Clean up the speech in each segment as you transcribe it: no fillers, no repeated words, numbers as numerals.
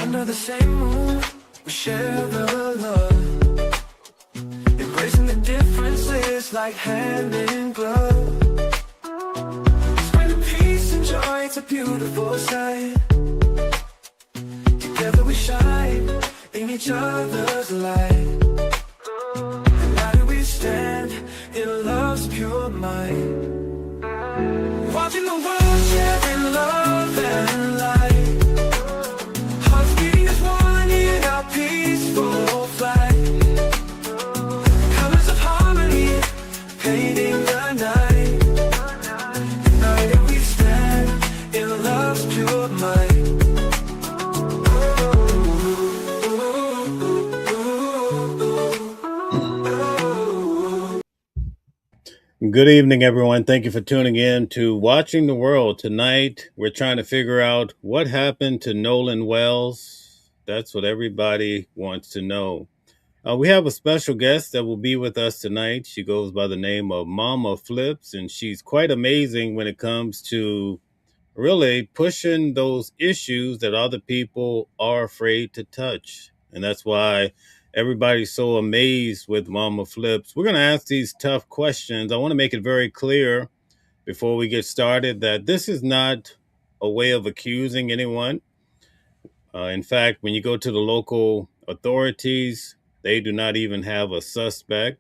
Under the same moon, we share the love, embracing the differences like hand in glove. Spreading peace and joy, it's a beautiful sight. Together we shine in each other's light. United we stand in love's pure might. Watching the world share in love and light. Hearts beating as one in our peaceful flight. Colors of harmony painting the night. United we stand in love's pure might. Good evening, everyone. Thank you for tuning in to Watching the World. Tonight, we're trying to figure out what happened to Nolan Wells. That's what everybody wants to know. We have a special guest that will be with us tonight. She goes by the name of Mama Flips, and she's quite amazing when it comes to really pushing those issues that other people are afraid to touch. And that's why everybody's so amazed with Mama Flips. We're going to ask these tough questions. I want to make it very clear before we get started that this is not a way of accusing anyone. In fact, when you go to the local authorities, they do not even have a suspect.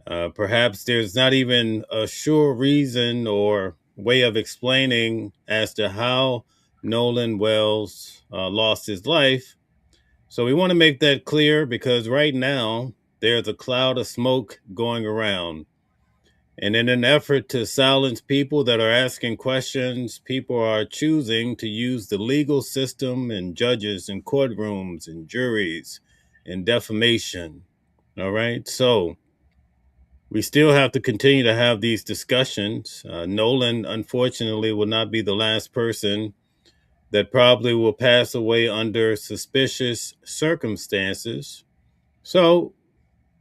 Perhaps there's not even a sure reason or way of explaining as to how Nolan Wells lost his life. So we want to make that clear because right now there's a cloud of smoke going around. And in an effort to silence people that are asking questions, people are choosing to use the legal system and judges and courtrooms and juries and defamation. All right. So we still have to continue to have these discussions. Nolan, unfortunately, will not be the last person that probably will pass away under suspicious circumstances. So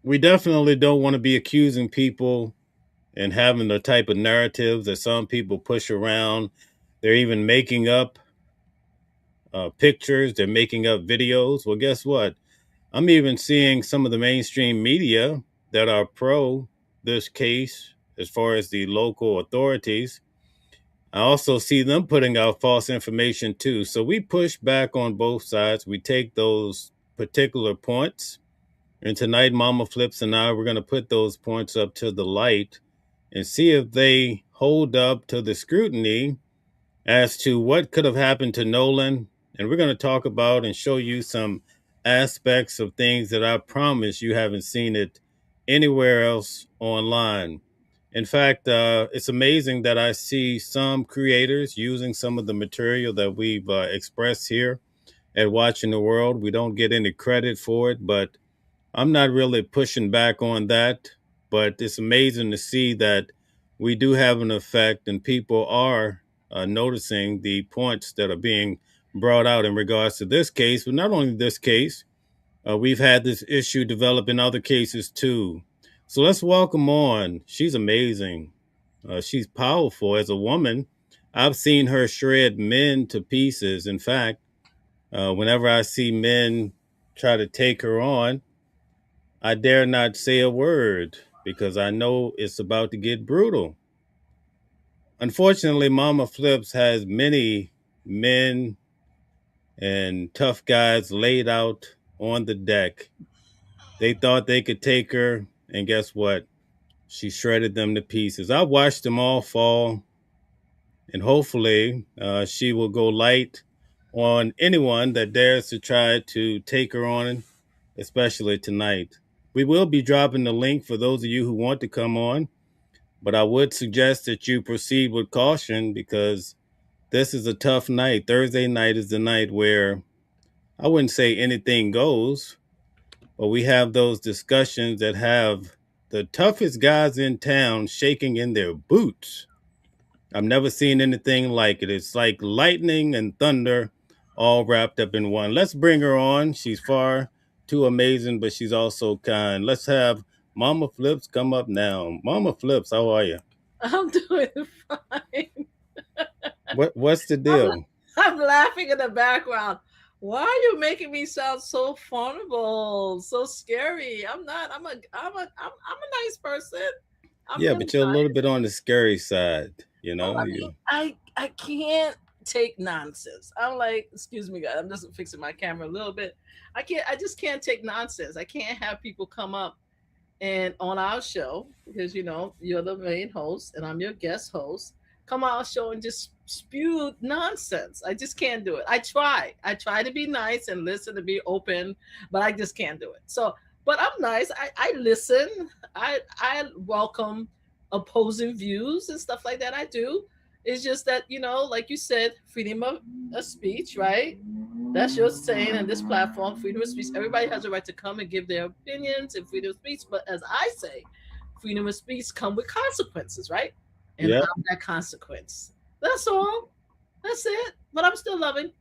we definitely don't want to be accusing people and having the type of narratives that some people push around. They're even making up pictures. They're making up videos. Well, guess what? I'm even seeing some of the mainstream media that are pro this case as far as the local authorities. I also see them putting out false information too. So we push back on both sides. We take those particular points. And tonight, Mama Flips and I, we're going to put those points up to the light and see if they hold up to the scrutiny as to what could have happened to Nolan. And we're going to talk about and show you some aspects of things that I promise you haven't seen it anywhere else online. In fact, it's amazing that I see some creators using some of the material that we've expressed here at Watching the World. We don't get any credit for it, but I'm not really pushing back on that. But it's amazing to see that we do have an effect and people are noticing the points that are being brought out in regards to this case. But not only this case, we've had this issue develop in other cases too. So let's welcome on. She's amazing. She's powerful as a woman. I've seen her shred men to pieces. In fact, whenever I see men try to take her on, I dare not say a word because I know it's about to get brutal. Unfortunately, Mama Flips has many men and tough guys laid out on the deck. They thought they could take her, and guess what? She shredded them to pieces. I watched them all fall, and hopefully she will go light on anyone that dares to try to take her on, especially tonight. We will be dropping the link for those of you who want to come on, but I would suggest that you proceed with caution because this is a tough night. Thursday night is the night where I wouldn't say anything goes, but we have those discussions that have the toughest guys in town shaking in their boots. I've never seen anything like it. It's like lightning and thunder all wrapped up in one. Let's bring her on. She's far too amazing, but she's also kind. Let's have Mama Flips come up now. Mama Flips, how are you? I'm doing fine. What's the deal? I'm laughing in the background. Why are you making me sound so vulnerable, so scary? I'm not. I'm a nice person. I'm Yeah, really but you're a little nice. bit on the scary side, you Well, know. I mean, I can't take nonsense. I'm like, excuse me, guys. I'm just fixing my camera a little bit. I just can't take nonsense. I can't have people come up and on our show, because you're the main host and I'm your guest host, come on our show and just spew nonsense. I just can't do it. I try to be nice and listen, to be open, but I just can't do it. So, but I'm nice. I listen. I welcome opposing views and stuff like that. I do. It's just that, like you said, freedom of speech, right? That's your saying in this platform, freedom of speech. Everybody has a right to come and give their opinions and freedom of speech. But as I say, freedom of speech come with consequences, right? And Yeah. I'm that consequence. That's all. That's it. But I'm still loving.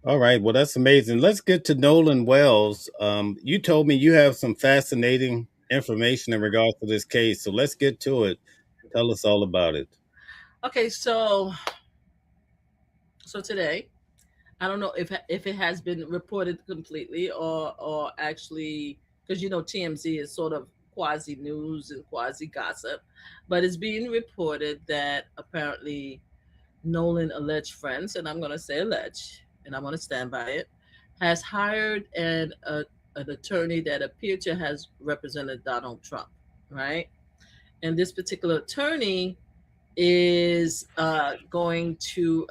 All right. Well, that's amazing. Let's get to Nolan Wells. You told me you have some fascinating information in regards to this case, so let's get to it. Tell us all about it. Okay, so today, I don't know if it has been reported completely or actually, because TMZ is sort of quasi news and quasi gossip, but it's being reported that apparently Nolan alleged friends, and I'm going to say alleged, and I'm going to stand by it, has hired an attorney that appeared to has represented Donald Trump, right? And this particular attorney is going to,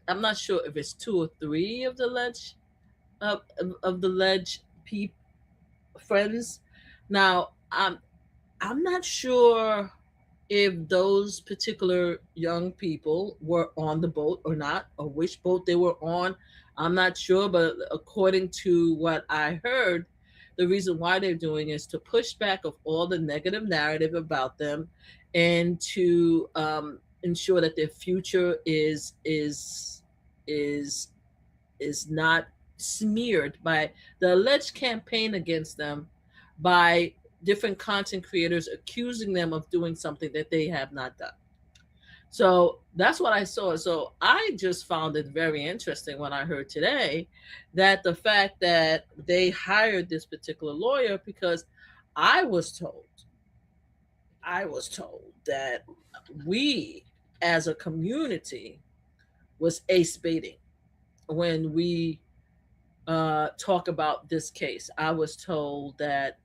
I'm not sure if it's two or three of the of the alleged friends. Now, I'm not sure if those particular young people were on the boat or not, or which boat they were on. I'm not sure, but according to what I heard, the reason why they're doing is to push back of all the negative narrative about them, and to ensure that their future is is not smeared by the alleged campaign against them, by different content creators accusing them of doing something that they have not done. So that's what I saw. So I just found it very interesting when I heard today that the fact that they hired this particular lawyer, because I was told, I was told that we as a community was ace baiting when we talk about this case. I was told that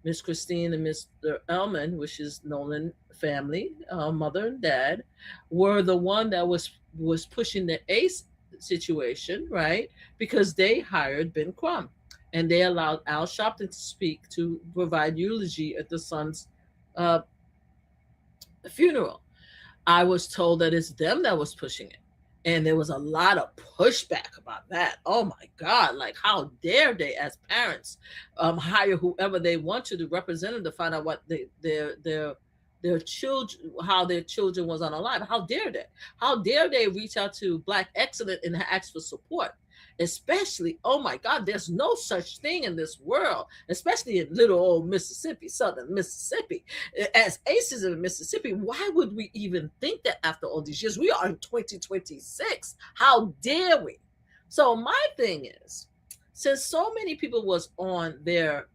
Miss Christine and Mr. Elman, which is Nolan family, mother and dad, were the one that was pushing the ACE situation, right? Because they hired Ben Crumb, and they allowed Al Sharpton to speak, to provide eulogy at the son's uh, funeral. I was told that it's them that was pushing it. And there was a lot of pushback about that. Oh my God. Like, how dare they, as parents, hire whoever they want to represent them to find out what their children, how their children was unalive. How dare they? How dare they reach out to Black Excellent and ask for support? Especially, oh my God, there's no such thing in this world, especially in little old Mississippi, southern Mississippi, as aces in Mississippi. Why would we even think that after all these years? We are in 2026. How dare we? So my thing is, since so many people was on their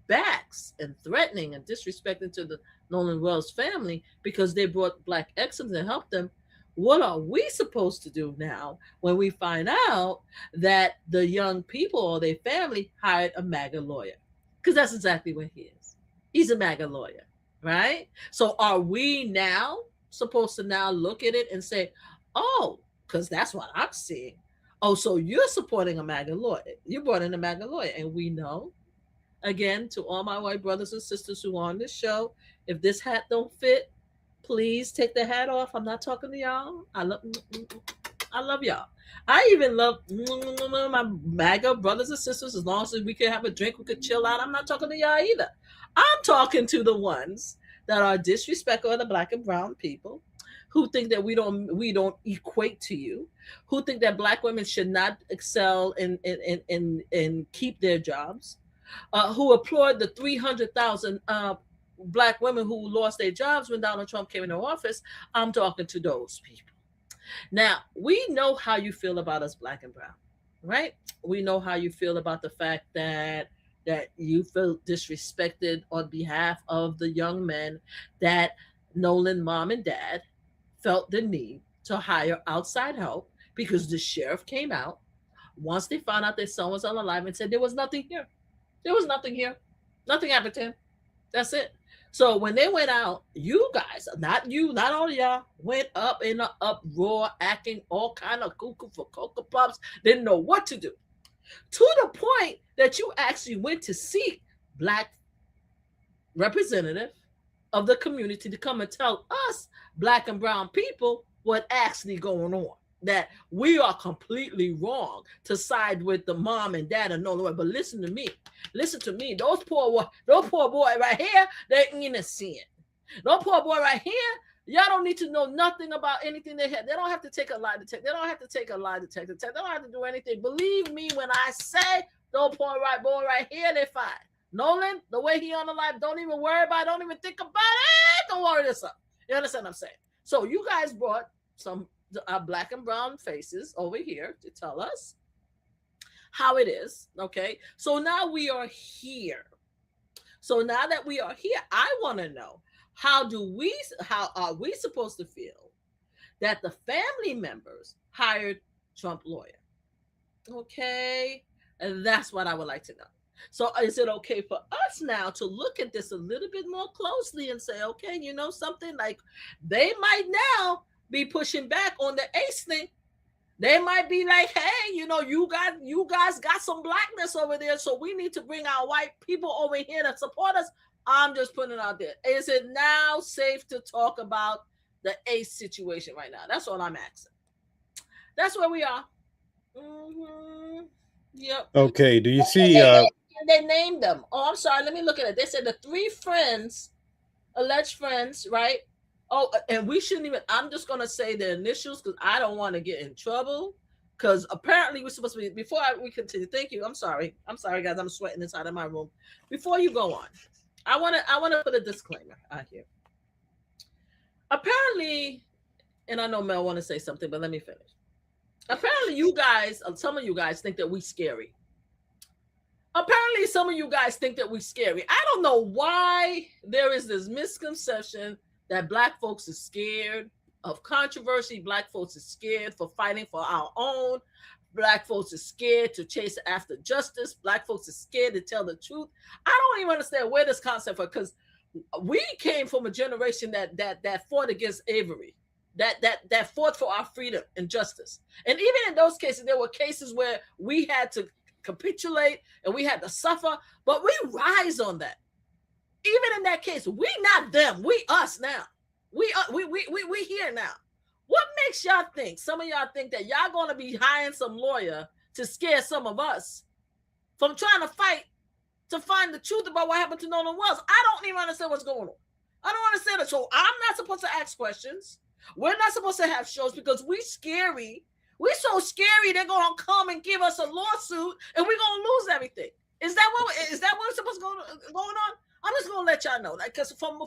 backs and threatening and disrespecting to the Nolan Wells family because they brought Black excellence and helped them, what are we supposed to do now when we find out that the young people or their family hired a MAGA lawyer? Because that's exactly what he is. He's a MAGA lawyer, right? So are we now supposed to now look at it and say, oh, because that's what I'm seeing. Oh, so you're supporting a MAGA lawyer. You brought in a MAGA lawyer. And we know, again, to all my white brothers and sisters who are on this show, if this hat don't fit, please take the hat off. I'm not talking to y'all. I love y'all. I even love my MAGA brothers and sisters. As long as we can have a drink, we could chill out. I'm not talking to y'all either. I'm talking to the ones that are disrespectful of the Black and brown people, who think that we don't equate to you, who think that Black women should not excel and keep their jobs, who applaud the 300,000 Black women who lost their jobs when Donald Trump came into office. I'm talking to those people. Now, we know how you feel about us Black and brown. right? We know how you feel about the fact that you feel disrespected on behalf of the young men that Nolan mom and dad felt the need to hire outside help because the sheriff came out once they found out their son was alive and said there was nothing here. There was nothing here. Nothing happened to him. That's it. So when they went out, you guys, not you, not all of y'all, went up in an uproar, acting all kind of cuckoo for cocoa puffs, didn't know what to do. To the point that you actually went to seek black representative of the community to come and tell us, black and brown people, what actually going on. That we are completely wrong to side with the mom and dad and no. But listen to me. Listen to me. Those poor boy right here, they're innocent. Those poor boy right here, y'all don't need to know nothing about anything they had. They don't have to take a lie detector. They don't have to take a lie detector test. They don't have to do anything. Believe me when I say those poor boy right here, they're fine. Nolan, the way he on the life, don't even worry about it. Don't even think about it. Don't worry this up. You understand what I'm saying? So you guys brought some black and brown faces over here to tell us how it is. Okay. So now we are here. So now that we are here, I want to know how are we supposed to feel that the family members hired Trump lawyer? Okay. And that's what I would like to know. So is it okay for us now to look at this a little bit more closely and say, okay, you know something, like they might now be pushing back on the ACE thing. They might be like, hey, you know, you guys got some blackness over there, so we need to bring our white people over here to support us. I'm just putting it out there. Is it now safe to talk about the ACE situation right now? That's all I'm asking. That's where we are. Mm-hmm. Yep. Okay, do you see They named them. Oh, I'm sorry. Let me look at it. They said the three friends, alleged friends, right? Oh, and we shouldn't even. I'm just gonna say the initials because I don't want to get in trouble. Because apparently we're supposed to be. Before we continue, thank you. I'm sorry, guys. I'm sweating inside of my room. Before you go on, I wanna put a disclaimer out here. Apparently, and I know Mel want to say something, but let me finish. Apparently, you guys, some of you guys think that we scary. Apparently, some of you guys think that we're scary. I don't know why there is this misconception that black folks are scared of controversy. Black folks are scared for fighting for our own. Black folks are scared to chase after justice. Black folks are scared to tell the truth. I don't even understand where this concept from, because we came from a generation that fought against Avery, that fought for our freedom and justice. And even in those cases, there were cases where we had to capitulate and we had to suffer, but we rise on that. Even in that case, we not them, we us now. We here now. What makes y'all think? Some of y'all think that y'all gonna be hiring some lawyer to scare some of us from trying to fight to find the truth about what happened to Nolan Wells? I don't even understand what's going on. I don't understand it. So I'm not supposed to ask questions. We're not supposed to have shows because we scary. We're so scary they're gonna come and give us a lawsuit and we're gonna lose everything. Is that what's supposed to going on? I'm just gonna let y'all know, like, because from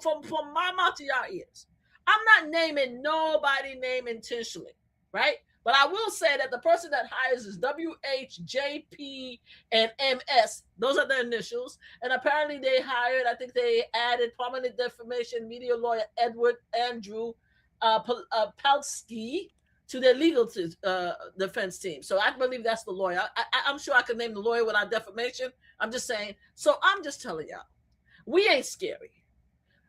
my mouth to y'all ears, I'm not naming nobody name intentionally, right? But I will say that the person that hires is WHJP and MS. Those are the initials. And apparently they hired, I think they added prominent defamation media lawyer Edward Andrew Palsky to their legal defense team. So I believe that's the lawyer. I'm sure I could name the lawyer without defamation. I'm just saying. So I'm just telling y'all, we ain't scary.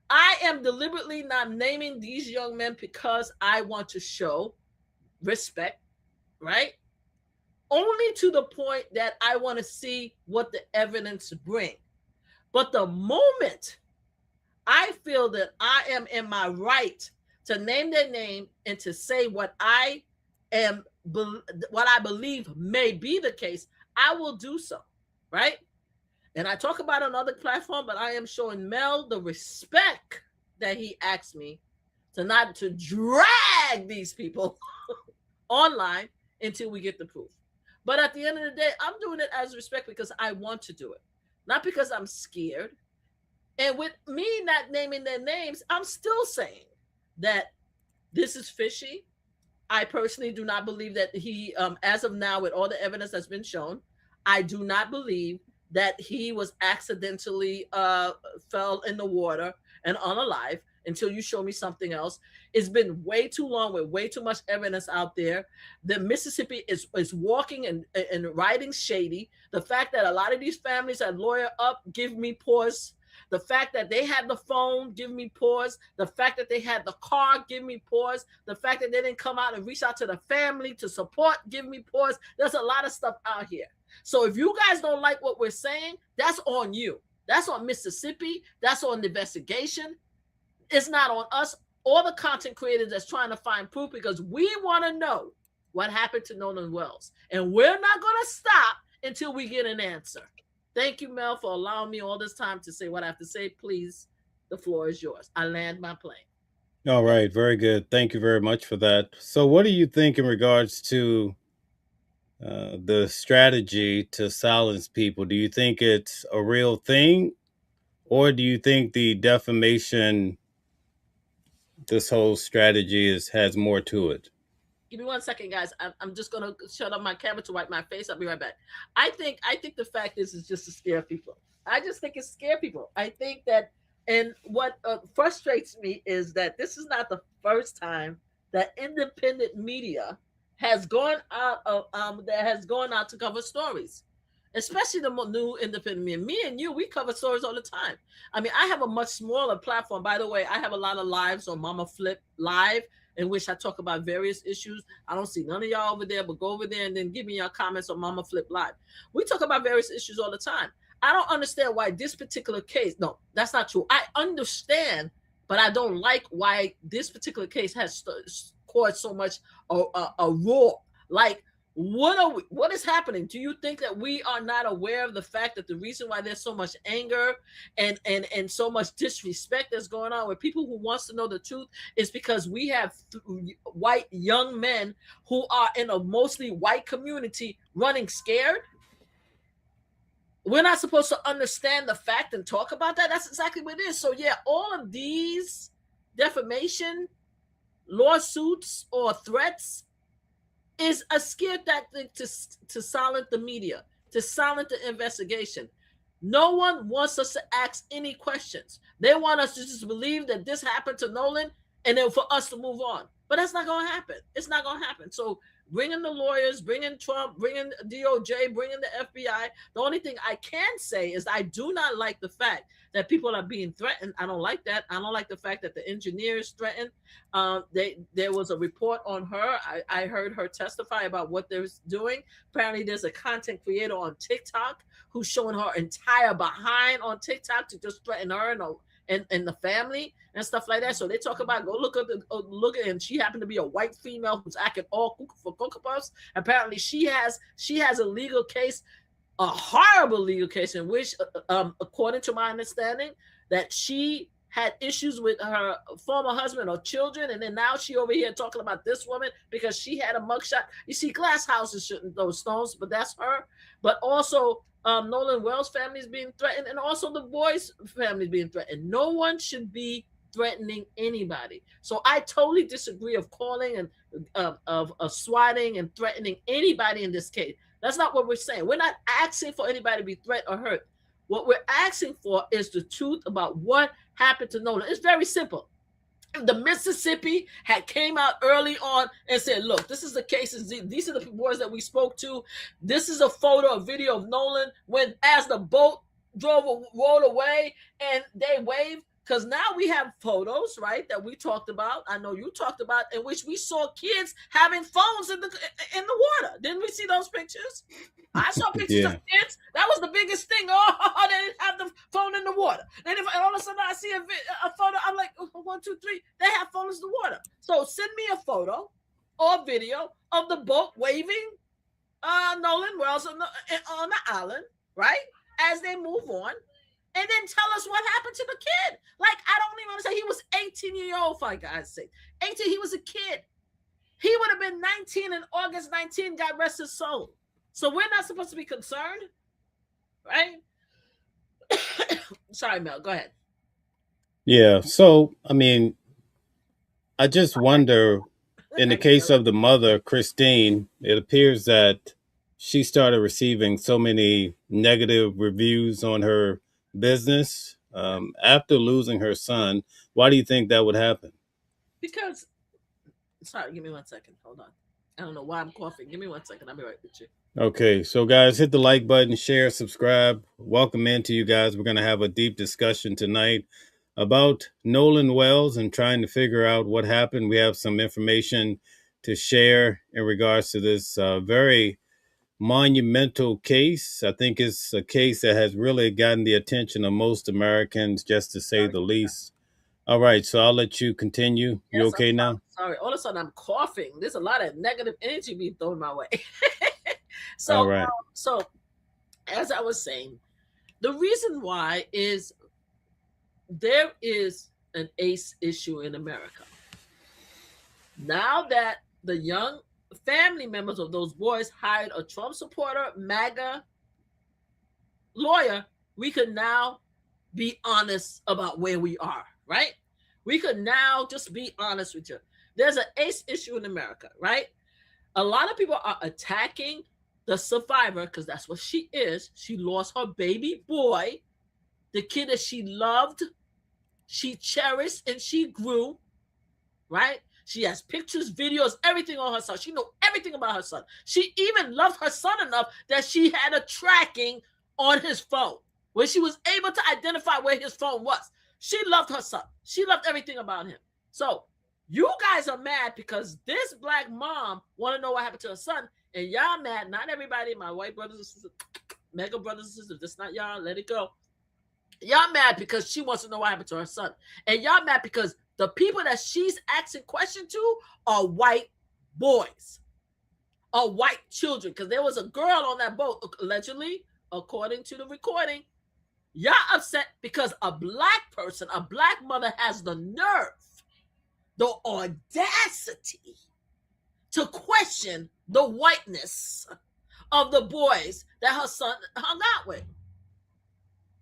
I am deliberately not naming these young men because I want to show respect, right? Only to the point that I want to see what the evidence bring. But the moment I feel that I am in my right to name their name and to say what I believe may be the case, I will do so, right? And I talk about it on other platform, but I am showing Mel the respect that he asked me to not to drag these people online until we get the proof. But at the end of the day, I'm doing it as respect because I want to do it, not because I'm scared. And with me not naming their names, I'm still saying that this is fishy. I personally do not believe that he, as of now, with all the evidence that's been shown, I do not believe that he was accidentally fell in the water and unalive until you show me something else. It's been way too long with way too much evidence out there. The Mississippi is walking and riding shady. The fact that a lot of these families had lawyer up give me pause. The fact that they had the phone, give me pause. The fact that they had the car, give me pause. The fact that they didn't come out and reach out to the family to support, give me pause. There's a lot of stuff out here. So if you guys don't like what we're saying, that's on you. That's on Mississippi. That's on the investigation. It's not on us or the content creators that's trying to find proof, because we want to know what happened to Nolan Wells. And we're not going to stop until we get an answer. Thank you, Mel, for allowing me all this time to say what I have to say. Please, the floor is yours. I land my plane. All right, very good. Thank you very much for that. So, what do you think in regards to the strategy to silence people? Do you think it's a real thing, or do you think the defamation, this whole strategy has more to it? Give me 1 second, guys. I'm just gonna shut off my camera to wipe my face. I'll be right back. I think the fact is just to scare people. I just think it's scare people. I think that, and what frustrates me is that this is not the first time that independent media has gone out of that has gone out to cover stories, especially the new independent media. Me and you, we cover stories all the time. I mean, I have a much smaller platform. By the way, I have a lot of lives on MamaFlipLive in which I talk about various issues. I don't see none of y'all over there, but go over there and then give me your comments on MamaFlipLive. We talk about various issues all the time. I don't understand why this particular case, no, that's not true. I understand, but I don't like why this particular case has caused so much a roar. Like, what is happening? Do you think that we are not aware of the fact that the reason why there's so much anger and so much disrespect that's going on with people who wants to know the truth is because we have white young men who are in a mostly white community running scared? We're not supposed to understand the fact and talk about that. That's exactly what it is. So yeah, all of these defamation lawsuits or threats is a scare tactic to silence the media, to silence the investigation. No one wants us to ask any questions. They want us to just believe that this happened to Nolan and then for us to move on. But that's not going to happen. It's not going to happen. So bring in the lawyers, bring in Trump, bring in DOJ, bring in the FBI. The only thing I can say is I do not like the fact that people are being threatened. I don't like that. I don't like the fact that the engineer is threatened. There was a report on her. I heard her testify about what they're doing. Apparently, there's a content creator on TikTok who's showing her entire behind on TikTok to just threaten her and the family and stuff like that. So they talk about go look at and she happened to be a white female who's acting all for Cocoa Puffs. Apparently, she has a legal case, a horrible legal case in which, according to my understanding, that she had issues with her former husband or children, and then now she over here talking about this woman because she had a mugshot. You see, glass houses shouldn't throw stones, but that's her. But also, Nolan Wells' family is being threatened, and also the boys' family is being threatened. No one should be threatening anybody. So I totally disagree of calling and of swatting and threatening anybody in this case. That's not what we're saying. We're not asking for anybody to be threatened or hurt. What we're asking for is the truth about what happened to Nolan. It's very simple. If the Mississippi had came out early on and said, look, this is the cases. These are the boys that we spoke to. This is a photo, a video of Nolan when as the boat rolled away and they waved. Because now we have photos, right, that we talked about. I know you talked about, in which we saw kids having phones in the water. Didn't we see those pictures? I saw pictures of kids. That was the biggest thing. Oh, they didn't have the phone in the water. Then and all of a sudden I see a photo. I'm like, 1, 2, 3. They have phones in the water. So send me a photo or video of the boat waving Nolan Wells on the island, right, as they move on. And then tell us what happened to the kid. Like, I don't even want to say he was 18 years old, for God's sake. 18, he was a kid. He would have been 19 in August 19, God rest his soul. So we're not supposed to be concerned, right? Sorry, Mel, go ahead. Yeah, so, I mean, I just wonder In the case of the mother, Christine, it appears that she started receiving so many negative reviews on her business after losing her son. Why do you think that would happen? Because, sorry, give me 1 second. Hold on. I don't know why I'm coughing. Give me 1 second. I'll be right with you. Okay, so guys, hit the like button, share, subscribe. Welcome into you guys. We're going to have a deep discussion tonight about Nolan Wells and trying to figure out what happened. We have some information to share in regards to this very monumental case. I think it's a case that has really gotten the attention of most Americans, just to say Sorry. the least. All right, so I'll let you continue. You Yes, I'm okay now? sorry. All of a sudden, I'm coughing. There's a lot of negative energy being thrown my way. All so, right. so as I was saying, the reason why is there is an ACE issue in America. Now that the young family members of those boys hired a Trump supporter, MAGA lawyer, we could now be honest about where we are, right? We could now just be honest with you. There's an ACE issue in America, right? A lot of people are attacking the survivor because that's what she is. She lost her baby boy, the kid that she loved, she cherished, and she grew, right? She has pictures, videos, everything on her son. She knows everything about her son. She even loved her son enough that she had a tracking on his phone where she was able to identify where his phone was. She loved her son. She loved everything about him. So you guys are mad because this black mom want to know what happened to her son, and y'all mad. Not everybody, my white brothers and sisters, mega brothers and sisters, that's not y'all, let it go. Y'all mad because she wants to know what happened to her son. And y'all mad because the people that she's asking questions to are white boys, are white children. Because there was a girl on that boat, allegedly, according to the recording. Y'all upset because a black person, a black mother has the nerve, the audacity to question the whiteness of the boys that her son hung out with.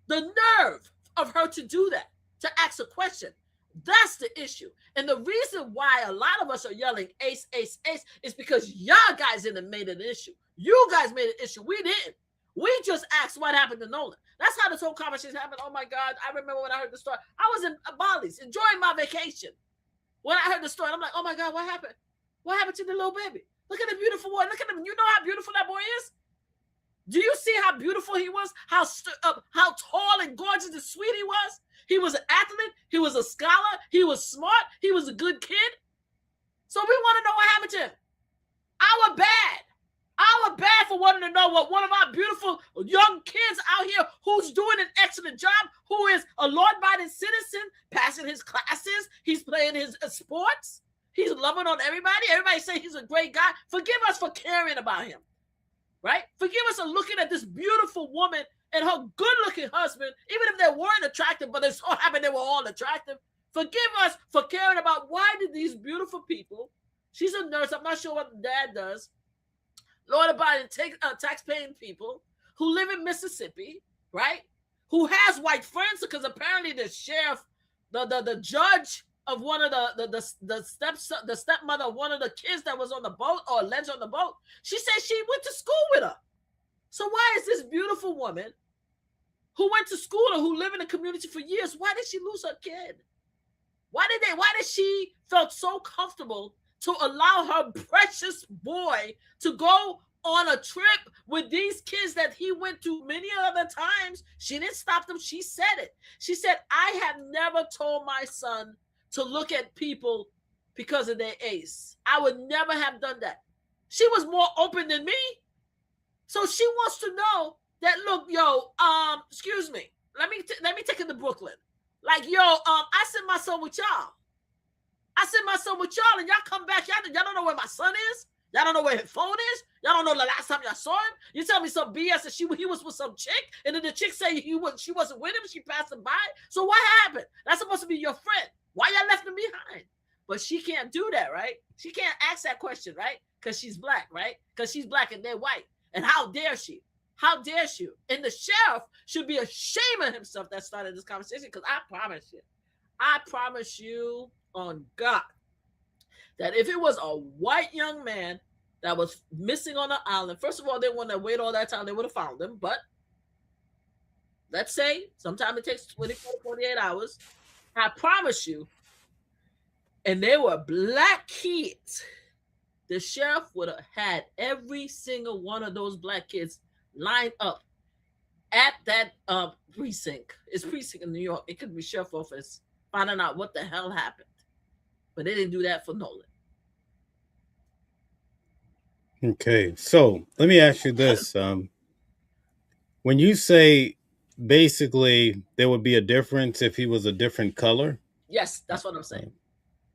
The nerve of her to do that, to ask a question. That's the issue. And the reason why a lot of us are yelling ace, ace, ace is because y'all guys didn't made it an issue. You guys made it an issue. We didn't. We just asked what happened to Nolan. That's how this whole conversation happened. Oh my God. I remember when I heard the story. I was in Bali's enjoying my vacation. When I heard the story, I'm like, oh my God, what happened? What happened to the little baby? Look at the beautiful boy. Look at him. You know how beautiful that boy is? Do you see how beautiful he was? How tall and gorgeous and sweet he was? He was an athlete. He was a scholar. He was smart. He was a good kid. So we want to know what happened to him. Our bad. Our bad for wanting to know what one of our beautiful young kids out here who's doing an excellent job, who is a law-abiding citizen, passing his classes. He's playing his sports. He's loving on everybody. Everybody say he's a great guy. Forgive us for caring about him. Right? Forgive us for looking at this beautiful woman and her good-looking husband, even if they weren't attractive, but it so happened they were all attractive. Forgive us for caring about why did these beautiful people, she's a nurse, I'm not sure what the dad does, Lord abiding tax-paying people who live in Mississippi, right? Who has white friends, because apparently the sheriff, the judge of one of the stepmother of one of the kids that was on the boat or alleged on the boat, she said she went to school with her. So why is this beautiful woman who went to school or who lived in the community for years, why did she lose her kid? Why did she felt so comfortable to allow her precious boy to go on a trip with these kids that he went to many other times? She didn't stop them. She said it. She said, I have never told my son to look at people because of their ace. I would never have done that. She was more open than me. So she wants to know that, look, yo, excuse me. Let me take it to Brooklyn. Like, yo, I sent my son with y'all. I sent my son with y'all, and y'all come back. Y'all don't know where my son is. Y'all don't know where his phone is. Y'all don't know the last time y'all saw him. You tell me some BS that he was with some chick, and then the chick say she wasn't with him. She passed him by. So what happened? That's supposed to be your friend. Why y'all left him behind? But she can't do that, right? She can't ask that question, right? Because she's black, right? Because she's black and they're white. And how dare she? How dare she? And the sheriff should be ashamed of himself that started this conversation, because I promise you on God, that if it was a white young man that was missing on the island, first of all, they wouldn't have waited all that time, they would have found him. But let's say sometimes it takes 24 to 48 hours. I promise you, and they were black kids, the sheriff would have had every single one of those black kids lined up at that precinct. It's precinct in New York. It could be sheriff office, finding out what the hell happened. But they didn't do that for Nolan. Okay, so let me ask you this. When you say basically there would be a difference if he was a different color, Yes, that's what I'm saying.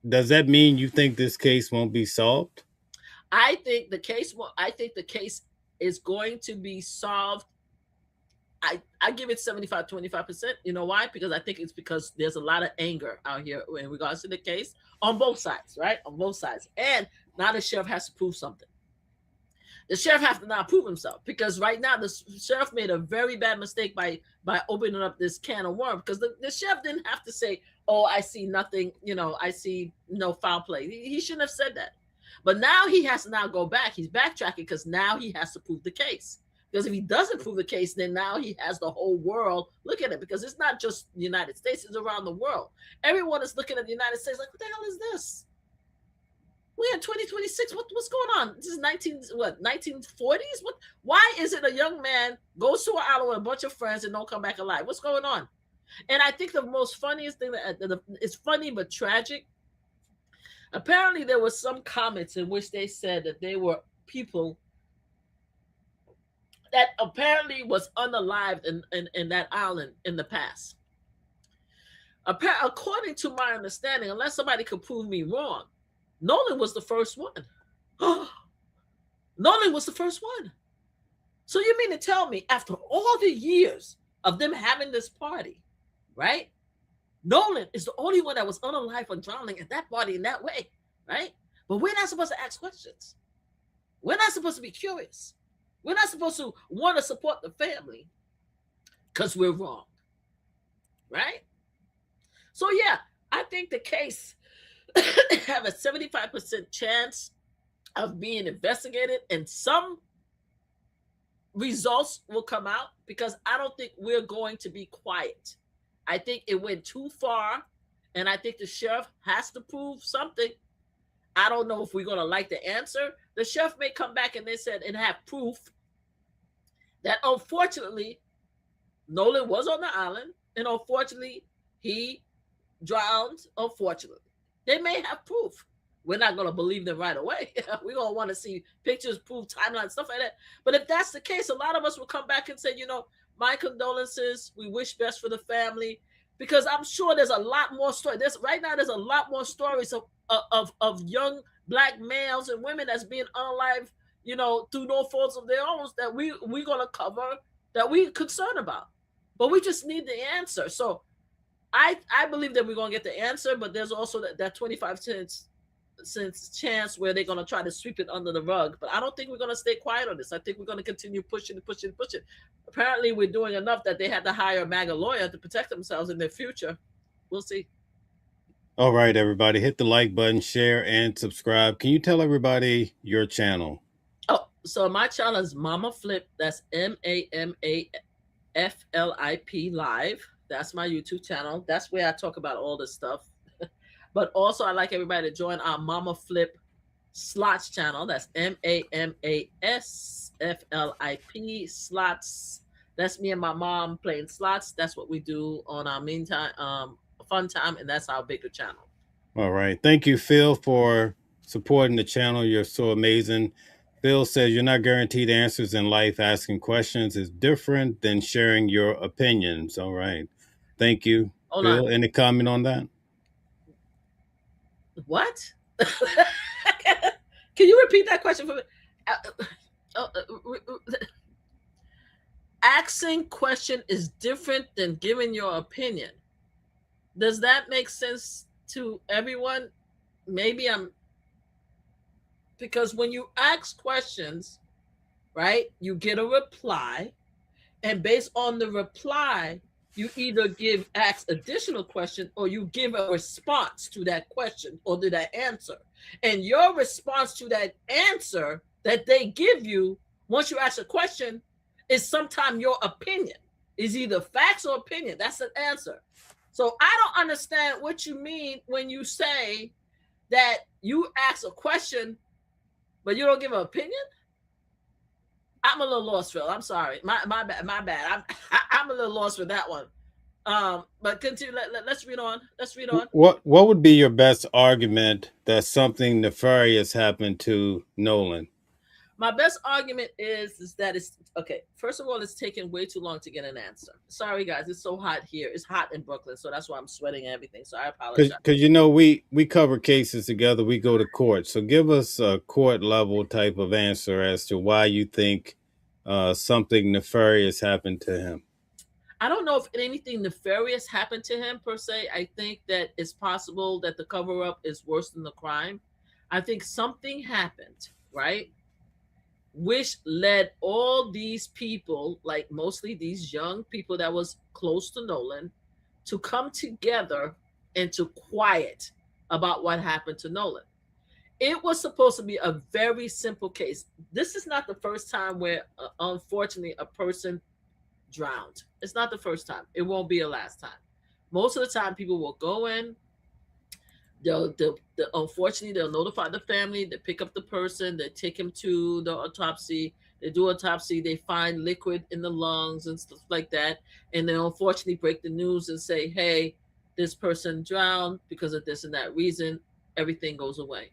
does that mean you think this case won't be solved? I think the case is going to be solved. I give it 75-25%. You know why? Because I think it's because there's a lot of anger out here in regards to the case on both sides, right? On both sides. And now the sheriff has to prove something. The sheriff has to now prove himself, because right now the sheriff made a very bad mistake by opening up this can of worms, because the sheriff didn't have to say, oh, I see nothing, I see no foul play. He shouldn't have said that. But now he has to now go back. He's backtracking because now he has to prove the case. Because if he doesn't prove the case, then now he has the whole world look at it, because it's not just the United States, it's around the world. Everyone is looking at the United States like, what the hell is this? We're in 2026. What's going on? This is 1940s? Why is it a young man goes to an island with a bunch of friends and don't come back alive? What's going on? And I think the most funniest thing it's funny but tragic. Apparently, there was some comments in which they said that they were people that apparently was unalived in that island in the past. According to my understanding, unless somebody could prove me wrong, Nolan was the first one. Nolan was the first one. So you mean to tell me, after all the years of them having this party, right? Nolan is the only one that was unalive or drowning at that party in that way, right? But we're not supposed to ask questions. We're not supposed to be curious. We're not supposed to want to support the family because we're wrong, right? So yeah, I think the case have a 75% chance of being investigated, and some results will come out, because I don't think we're going to be quiet. I think it went too far, and I think the sheriff has to prove something. I don't know if we're going to like the answer. The sheriff may come back and have proof that unfortunately Nolan was on the island, and unfortunately he drowned. Unfortunately, they may have proof. We're not going to believe them right away. We're going to want to see pictures, proof, timeline, stuff like that. But if that's the case, a lot of us will come back and say, my condolences. We wish best for the family, because I'm sure there's a lot more stories. There's a lot more stories of young black males and women that's being unalive, through no faults of their own, that we're going to cover, that we're concerned about. But we just need the answer. So I believe that we're going to get the answer, but there's also that 25% chance where they're going to try to sweep it under the rug. But I don't think we're going to stay quiet on this. I think we're going to continue pushing. Apparently, we're doing enough that they had to hire a MAGA lawyer to protect themselves in their future. We'll see. All right, everybody, hit the like button, share, and subscribe. Can you tell everybody your channel? Oh, so my channel is MamaFlip. That's MamaFlip Live. That's my YouTube channel. That's where I talk about all this stuff. But also, I like everybody to join our MamaFlip Slots channel. That's MAMASFLIP Slots. That's me and my mom playing slots. That's what we do on our fun time, and that's our bigger channel. All right. Thank you, Phil, for supporting the channel. You're so amazing. Phil says you're not guaranteed answers in life. Asking questions is different than sharing your opinions. All right. Thank you, Phil. Any comment on that? What? Can you repeat that question for me? Asking question is different than giving your opinion. Does that make sense to everyone? Maybe because when you ask questions, right, you get a reply, and based on the reply, you either ask additional question, or you give a response to that question or to that answer. And your response to that answer that they give you once you ask a question is sometimes your opinion. Is either facts or opinion. That's an answer. So I don't understand what you mean when you say that you ask a question but you don't give an opinion. I'm a little lost, Phil. I'm sorry. My bad. My bad. I'm a little lost with that one. But continue. Let's read on. Let's read on. What would be your best argument that something nefarious happened to Nolan? My best argument is that it's okay. First of all, it's taking way too long to get an answer. Sorry, guys. It's so hot here. It's hot in Brooklyn, so that's why I'm sweating and everything. So I apologize. Because we cover cases together. We go to court. So give us a court level type of answer as to why you think something nefarious happened to him. I don't know if anything nefarious happened to him per se. I think that it's possible that the cover up is worse than the crime. I think something happened, right? Which led all these people, like mostly these young people that was close to Nolan, to come together and to quiet about what happened to Nolan. It was supposed to be a very simple case. This is not the first time where, unfortunately, a person drowned. It's not the first time. It won't be the last time. Most of the time, people will go in. Unfortunately, they'll notify the family. They pick up the person. They take him to the autopsy. They do autopsy. They find liquid in the lungs and stuff like that. And they unfortunately break the news and say, "Hey, this person drowned because of this and that reason." Everything goes away.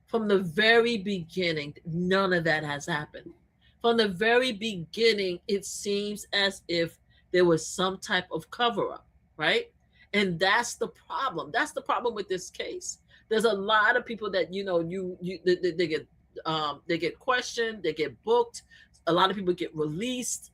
From the very beginning, none of that has happened. From the very beginning, it seems as if there was some type of cover up, right? And that's the problem. That's the problem with this case. There's a lot of people that they get questioned, they get booked. A lot of people get released,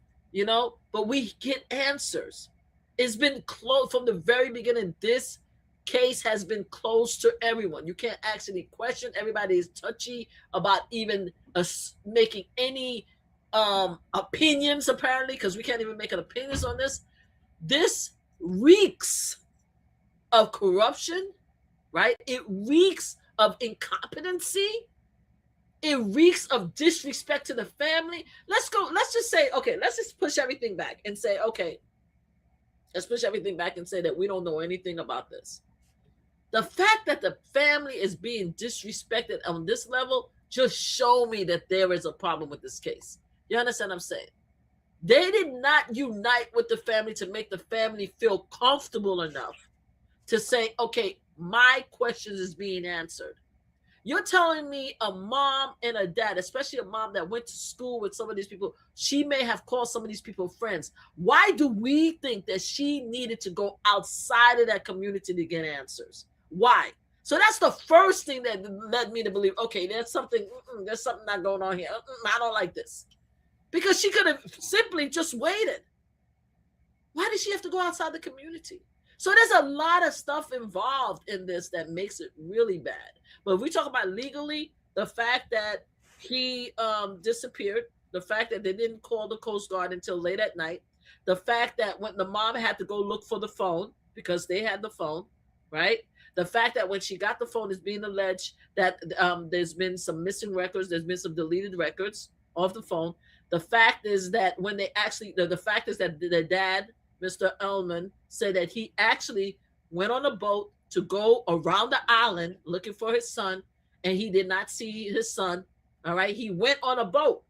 but we get answers. It's been closed from the very beginning. This case has been closed to everyone. You can't actually question. Everybody is touchy about even making any opinions, apparently, because we can't even make an opinions on this. This reeks of corruption, right? It reeks of incompetency. It reeks of disrespect to the family. Let's just say, okay, let's just push everything back and say, okay, let's push everything back and say that we don't know anything about this. The fact that the family is being disrespected on this level just show me that there is a problem with this case. You understand what I'm saying? They did not unite with the family to make the family feel comfortable enough to say, okay, my questions is being answered. You're telling me a mom and a dad, especially a mom that went to school with some of these people, she may have called some of these people friends. Why do we think that she needed to go outside of that community to get answers? Why? So that's the first thing that led me to believe, okay, there's something not going on here. I don't like this. Because she could have simply just waited. Why did she have to go outside the community? So there's a lot of stuff involved in this that makes it really bad. But if we talk about legally, the fact that he disappeared, the fact that they didn't call the Coast Guard until late at night, the fact that when the mom had to go look for the phone because they had the phone, right? The fact that when she got the phone is being alleged that there's been some missing records, there's been some deleted records of the phone. The fact is that when they actually, the fact is that the dad, Mr. Ullman, said that he actually went on a boat to go around the island looking for his son, and he did not see his son. All right, he went on a boat.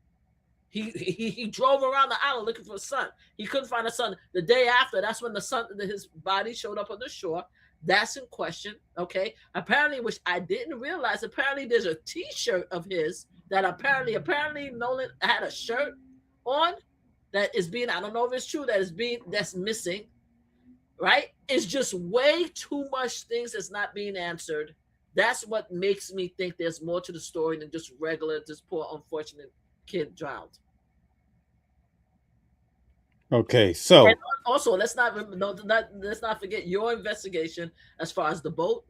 He drove around the island looking for his son. He couldn't find his son. The day after, that's when his body showed up on the shore. That's in question. Okay, apparently, which I didn't realize. Apparently, there's a T-shirt of his that apparently Nolan had a shirt on that is being, I don't know if it's true, that's missing, right? It's just way too much things that's not being answered. That's what makes me think there's more to the story than just regular, this poor unfortunate kid drowned. Okay, so and also let's not forget your investigation as far as the boat.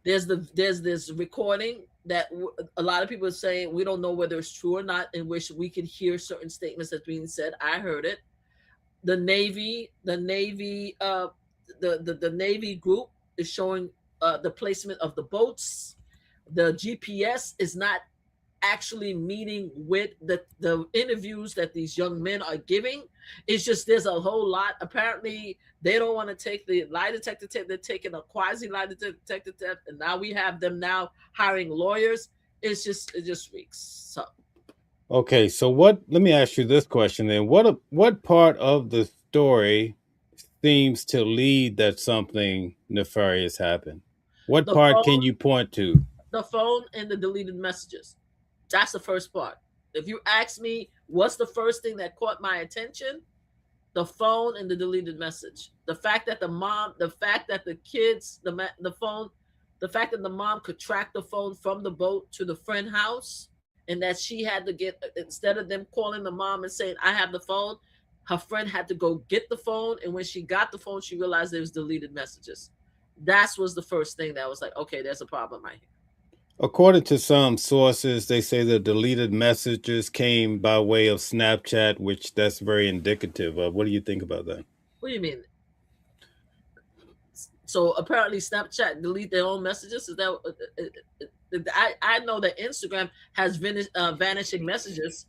There's this recording that a lot of people are saying we don't know whether it's true or not, in which we can hear certain statements that's being said. I heard it. the Navy group is showing the placement of the boats. The GPS is not actually meeting with the interviews that these young men are giving. It's just there's a whole lot. Apparently, they don't want to take the lie detector test. They're taking a quasi lie detector test, and now we have them now hiring lawyers. It just reeks. So Okay, so let me ask you this question then. What part of the story seems to lead that something nefarious happened? What the part phone, can you point to? the phone, and the deleted messages. That's the first part. If you ask me, what's the first thing that caught my attention? The phone and the deleted message. The fact that the kids, the phone, the fact that the mom could track the phone from the boat to the friend house, and that she had to get, instead of them calling the mom and saying, "I have the phone," her friend had to go get the phone, and when she got the phone, she realized there was deleted messages. That was the first thing that was like, okay, there's a problem right here. According to some sources, they say the deleted messages came by way of Snapchat, which that's very indicative of. What do you think about that? What do you mean? So apparently, Snapchat delete their own messages. Is that? I know that Instagram has vanishing messages.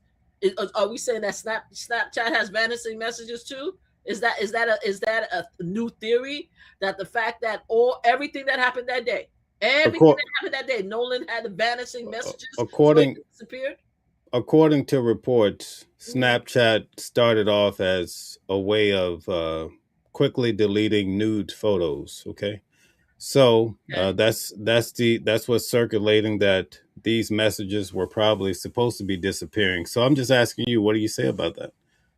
Are we saying that Snapchat has vanishing messages too? Is that a new theory, that the fact that everything that happened that day, everything Accor- that happened that day, Nolan had the vanishing messages, so it according disappeared? according to reports, Mhm. Snapchat started off as a way of quickly deleting nude photos. Okay, so Okay. that's what's circulating, that these messages were probably supposed to be disappearing. So I'm just asking you, what do you say about that?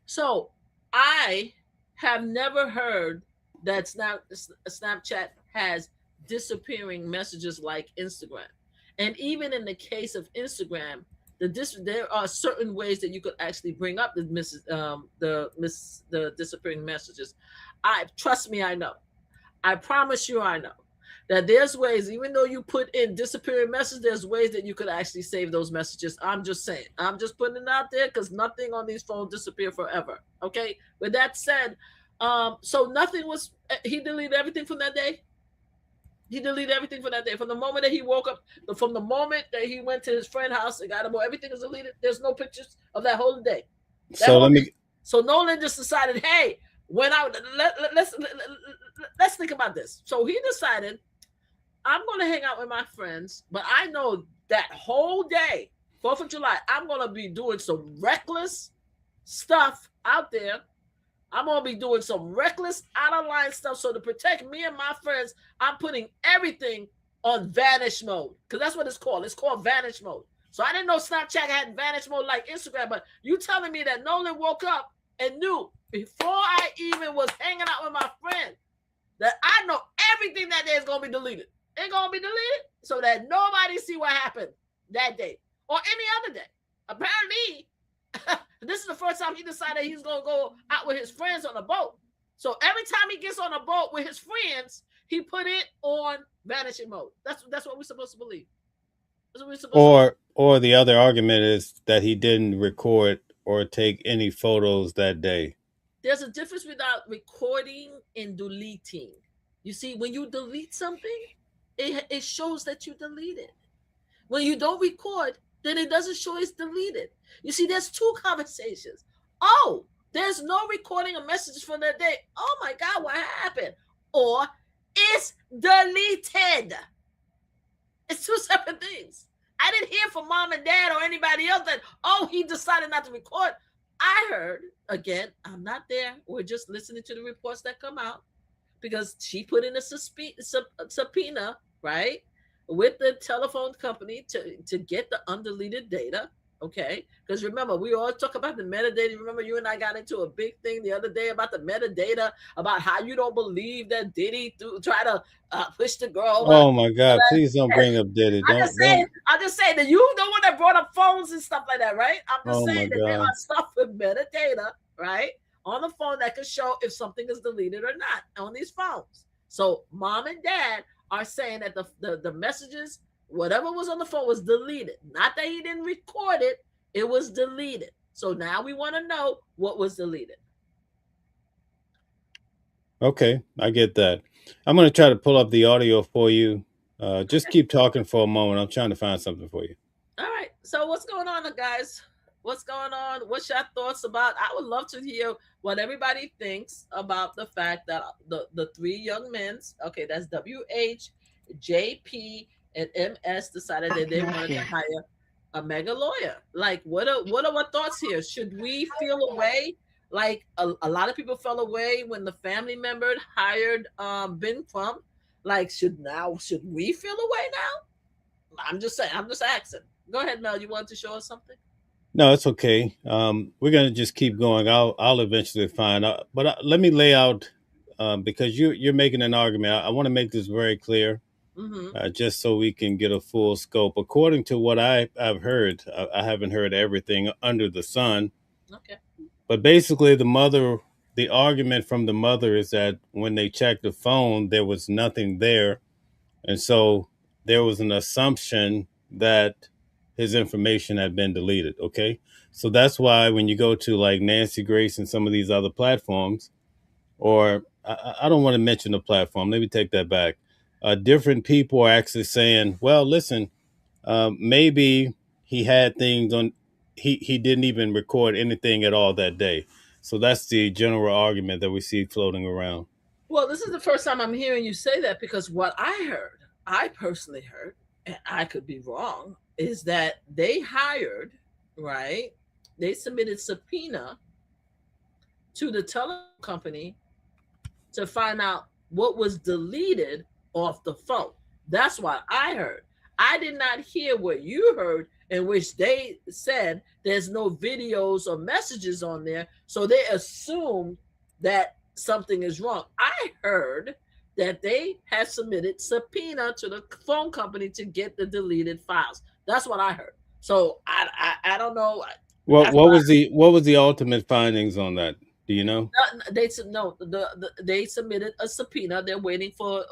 So I have never heard that Snapchat has disappearing messages like Instagram. And even in the case of Instagram, there are certain ways that you could actually bring up the disappearing messages. I trust me, I know. I promise you, I know that there's ways, even though you put in disappearing messages, there's ways that you could actually save those messages. I'm just saying, I'm just putting it out there because nothing on these phones disappear forever. Okay. With that said, so nothing was, he deleted everything from that day. He deleted everything from that day. From the moment that he woke up, from the moment that he went to his friend's house and got him, everything is deleted. There's no pictures of that whole day. That So whole let day. me. So Nolan just decided, hey, when I let's think about this. So he decided, I'm going to hang out with my friends, but I know that whole day, 4th of July, I'm going to be doing some reckless stuff out there. I'm going to be doing some reckless, out of line stuff. So to protect me and my friends, I'm putting everything on vanish mode, because that's what it's called. It's called vanish mode. So I didn't know Snapchat had vanish mode like Instagram, but you telling me that Nolan woke up and knew before I even was hanging out with my friend that I know everything that day is going to be deleted. It's going to be deleted so that nobody see what happened that day or any other day. Apparently, this is the first time he decided he's going to go out with his friends on a boat. So every time he gets on a boat with his friends, he put it on vanishing mode. That's what we're supposed to believe. That's what we're supposed to believe. Or the other argument is that he didn't record or take any photos that day. There's a difference without recording and deleting. You see, when you delete something, it shows that you deleted. When you don't record, then it doesn't show it's deleted. You see, there's two conversations. Oh, there's no recording of messages from that day. Oh my God, what happened? Or it's deleted. It's two separate things. I didn't hear from mom and dad or anybody else that, oh, he decided not to record. I heard, again, I'm not there. We're just listening to the reports that come out, because she put in a subpoena, right, with the telephone company to get the undeleted data. Okay, because remember, we all talk about the metadata. Remember, you and I got into a big thing the other day about the metadata, about how you don't believe that Diddy try to push the girl over. Oh my God! Please don't bring up Diddy. Don't. I'm just saying that you the one that brought up phones and stuff like that, right? I'm just Oh my saying that there God! are stuff with metadata, right, on the phone that can show if something is deleted or not on these phones. So mom and dad are saying that the messages, whatever was on the phone, was deleted. Not that he didn't record it, it was deleted. So now we want to know what was deleted. Okay, I get that. I'm going to try to pull up the audio for you. Just keep talking for a moment. I'm trying to find something for you. All right. So what's going on, guys? What's going on? What's your thoughts about? I would love to hear what everybody thinks about the fact that the three young men, okay, that's WH, JP, and MS, decided that they wanted to hire a mega lawyer. Like, what are our thoughts here? Should we feel away? Like a lot of people fell away when the family member hired Ben Crump. Like, should we feel away now? I'm just saying. I'm just asking. Go ahead, Mel. You want to show us something? No, it's okay. We're going to just keep going. I'll eventually find out. But let me lay out because you're making an argument. I want to make this very clear, Mm-hmm. just so we can get a full scope. According to what I've heard, I haven't heard everything under the sun. Okay. But basically, the argument from the mother is that when they checked the phone, there was nothing there. And so there was an assumption that his information had been deleted. Okay. So that's why when you go to like Nancy Grace and some of these other platforms, or I don't want to mention the platform, let me take that back. Different people are actually saying, well, listen, maybe he had things on, he didn't even record anything at all that day. So that's the general argument that we see floating around. Well, this is the first time I'm hearing you say that because what I heard, I personally heard, and I could be wrong, is that they hired, right? They submitted subpoena to the telephone company to find out what was deleted off the phone. That's what I heard. I did not hear what you heard, in which they said there's no videos or messages on there. So they assumed that something is wrong. I heard that they had submitted subpoena to the phone company to get the deleted files. That's what I heard. So I don't know. That's what What was the ultimate findings on that? Do you know? they no they submitted a subpoena. They're waiting for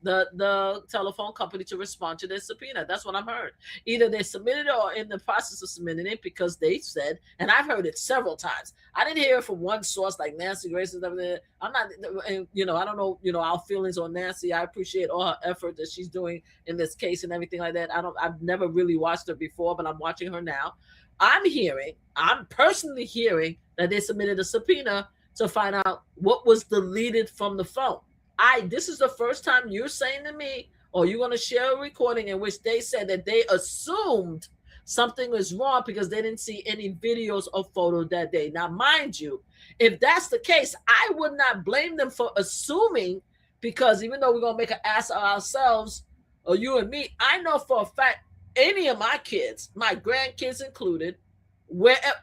the telephone company to respond to their subpoena. That's what I've heard. Either they submitted it or in the process of submitting it, because they said, and I've heard it several times. I didn't hear it from one source like Nancy Grace and everything. I'm not, and I don't know, our feelings on Nancy. I appreciate all her effort that she's doing in this case and everything like that. I've never really watched her before, but I'm watching her now. I'm personally hearing that they submitted a subpoena to find out what was deleted from the phone. This is the first time you're saying to me, or you're going to share a recording in which they said that they assumed something was wrong because they didn't see any videos or photos that day. Now, mind you, if that's the case, I would not blame them for assuming, because even though we're going to make an ass of ourselves, or you and me, I know for a fact any of my kids, my grandkids included,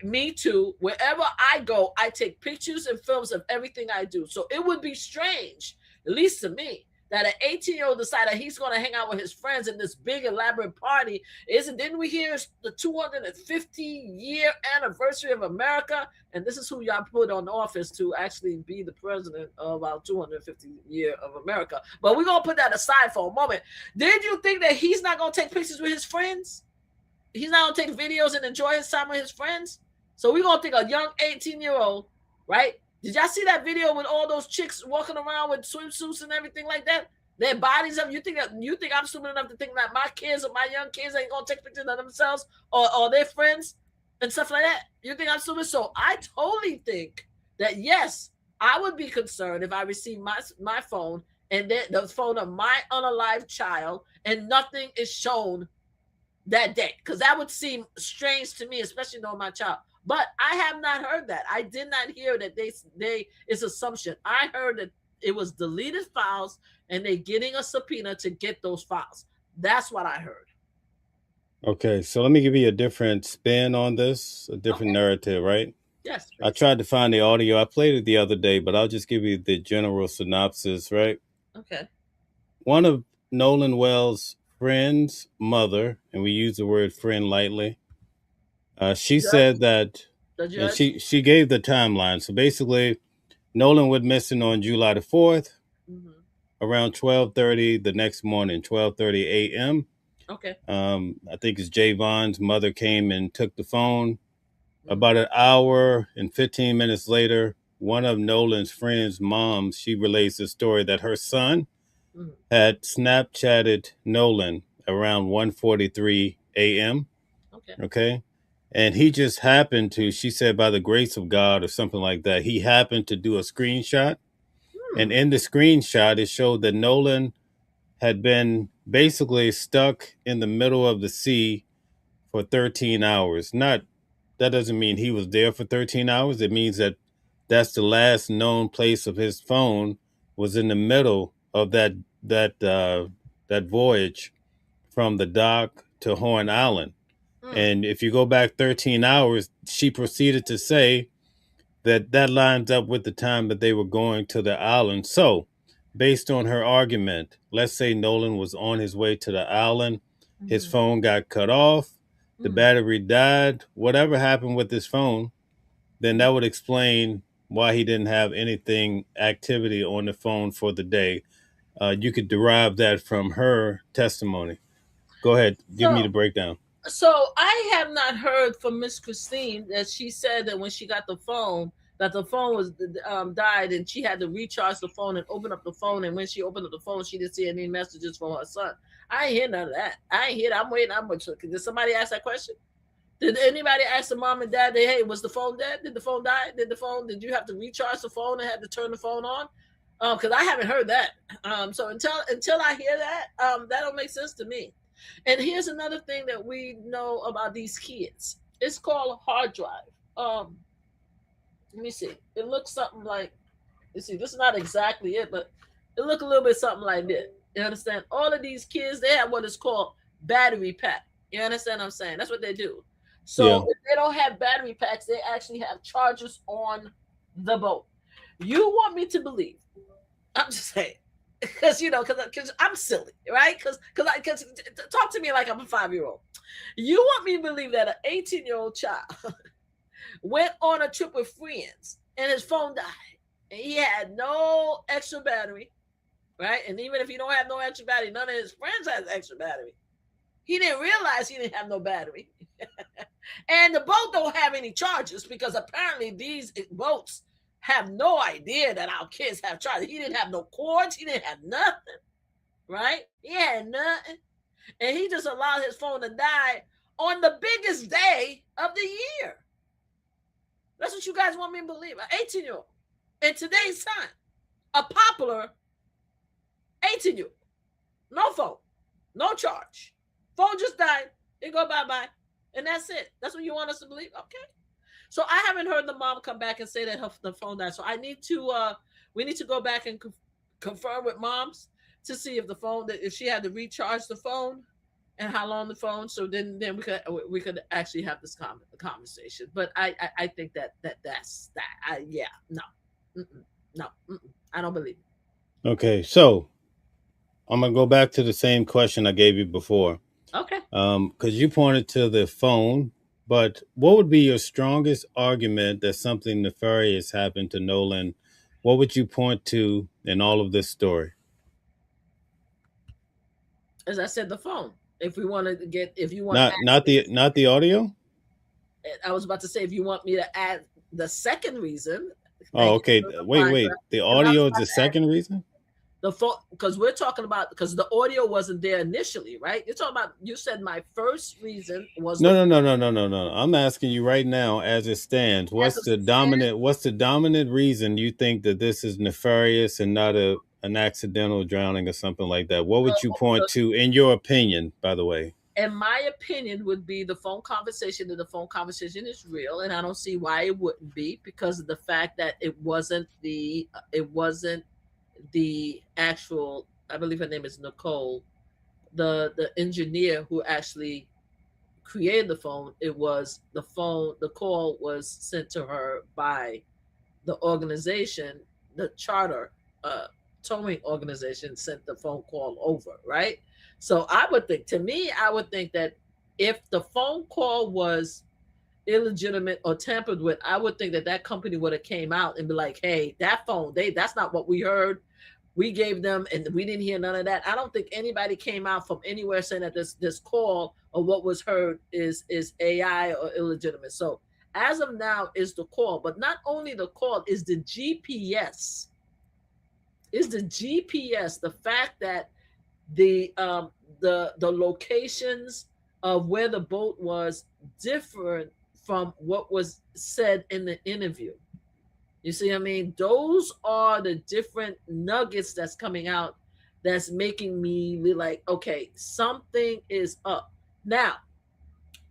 me too, wherever I go, I take pictures and films of everything I do. So it would be strange, at least to me, that an 18-year-old decided he's going to hang out with his friends in this big elaborate party. Didn't we hear the 250-year anniversary of America? And this is who y'all put on office to actually be the president of our 250 year of America. But we're going to put that aside for a moment. Did you think that he's not going to take pictures with his friends? He's not going to take videos and enjoy his time with his friends? So we're going to think a young 18-year-old, right? Did y'all see that video with all those chicks walking around with swimsuits and everything like that? Their bodies up. You think I'm stupid enough to think that my kids or my young kids ain't gonna take pictures of themselves or their friends and stuff like that? You think I'm stupid? So I totally think that yes, I would be concerned if I received my phone and then the phone of my unalived child and nothing is shown that day, because that would seem strange to me, especially knowing my child. But I have not heard that. I did not hear that it's assumption. I heard that it was deleted files and they getting a subpoena to get those files. That's what I heard. Okay, so let me give you a different spin on this, a different narrative, right? Yes, I please. tried to find the audio. I played it the other day, but I'll just give you the general synopsis, right? Okay. One of Nolan Wells' friend's mother, and we use the word friend lightly, she said that, The and judge. she gave the timeline. So basically, Nolan went missing on July the 4th, around 12:30 the next morning, 12:30 a.m. Okay. I think it's Javon's mother came and took the phone. About an hour and 15 minutes later, one of Nolan's friends' moms, she relates the story that her son Mhm. had Snapchatted Nolan around 1:43 a.m. Okay. Okay. And he just happened to, she said, by the grace of God or something like that, he happened to do a screenshot. And Hmm. in the screenshot, it showed that Nolan had been basically stuck in the middle of the sea for 13 hours. Not, that doesn't mean he was there for 13 hours. It means that that's the last known place of his phone was in the middle of that voyage from the dock to Horn Island. Mm. And if you go back 13 hours, she proceeded to say that that lines up with the time that they were going to the island. So, based on her argument, let's say Nolan was on his way to the island, his Mhm. phone got cut off, the Mhm. battery died, whatever happened with his phone, then that Mhm. would explain why he didn't have anything activity on the phone for the day. You could derive that from her testimony. Go ahead, give me So, the breakdown. so I have not heard from Miss Christine that she said that when she got the phone, that the phone was died and she had to recharge the phone and open up the phone. And when she opened up the phone, she didn't see any messages from her son. I ain't hear none of that. I ain't hear that. I'm waiting. Did somebody ask that question? Did anybody ask the mom and dad, hey, was the phone dead? Did the phone die? Did you have to recharge the phone and had to turn the phone on? Because I haven't heard that. So until I hear that, that don't make sense to me. And here's another thing that we know about these kids. It's called a hard drive. Let me see. It looks something like, you see, this is not exactly it, but it look a little bit something like this. You understand? All of these kids, they have what is called battery pack. You understand what I'm saying? That's what they do. Yeah. So if they don't have battery packs, they actually have chargers on the boat. You want me to believe? I'm just saying, because because I'm silly, right? Because talk to me like I'm a 5-year-old. You want me to believe that an 18-year-old child went on a trip with friends and his phone died and he had no extra battery, right? And even if he don't have no extra battery, none of his friends has extra battery. He didn't realize he didn't have no battery. And the boat don't have any chargers because apparently these boats have no idea that our kids have chargers. He didn't have no cords. He didn't have nothing, right? He had nothing. And he just allowed his phone to die on the biggest day of the year. That's what you guys want me to believe. An 18-year-old in today's time, a popular 18-year-old, no phone, no charge. Phone just died. It go bye-bye. And that's it. That's what you want us to believe? Okay. So I haven't heard the mom come back and say that the phone died. So we need to go back and confirm with moms to see if the phone, if she had to recharge the phone and how long the phone. So then we could actually have this conversation. But I think that's that. Yeah, no, no, I don't believe it. Okay, so I'm gonna go back to the same question I gave you before. Okay. Because you pointed to the phone, but what would be your strongest argument that something nefarious happened to Nolan? What would you point to in all of this story? As I said, the phone. If you want Not the audio. I was about to say, if you want me to add the second reason, Oh, thank you okay. for the Wait, fine wait. The because I was audio is about the to add second reason. the phone because we're talking about because the audio wasn't there initially, right? You're talking about. You said my first reason was No, the no, no, no, no, no, no. I'm asking you right now, as it stands. as a stand. What's the dominant reason you think that this is nefarious and not an accidental drowning or something like that? What would you point to, in your opinion? By the way. In my opinion, would be the phone conversation. And the phone conversation is real, and I don't see why it wouldn't be because of the fact that it wasn't the actual. I believe her name is Nicole, the engineer who actually created the phone. It was the phone. The call was sent to her by the organization, the charter uh, towing organization sent the phone call over, right? So I would think that if the phone call was illegitimate or tampered with, I would think that that company would have came out and be like, "Hey, that phone, that's not what we heard. We gave them, and we didn't hear none of that." I don't think anybody came out from anywhere saying that this call or what was heard is AI or illegitimate. So as of now is the call, but not only the call, is the GPS. Is the GPS, the fact that the locations of where the boat was different from what was said in the interview. You see what I mean? Those are the different nuggets that's coming out that's making me be like, okay, something is up. Now,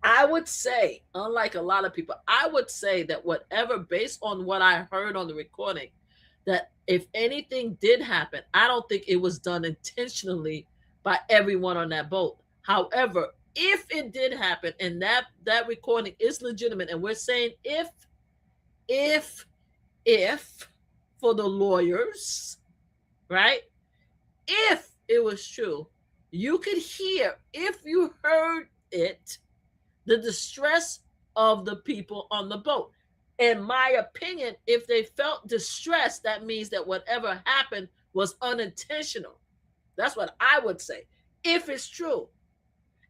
I would say, unlike a lot of people, I would say that whatever, based on what I heard on the recording, that if anything did happen, I don't think it was done intentionally by everyone on that boat. However, if it did happen and that recording is legitimate, and we're saying if if for the lawyers, right? If it was true, you could hear, if you heard it, the distress of the people on the boat. In my opinion, if they felt distressed, that means that whatever happened was unintentional. That's what I would say, if it's true.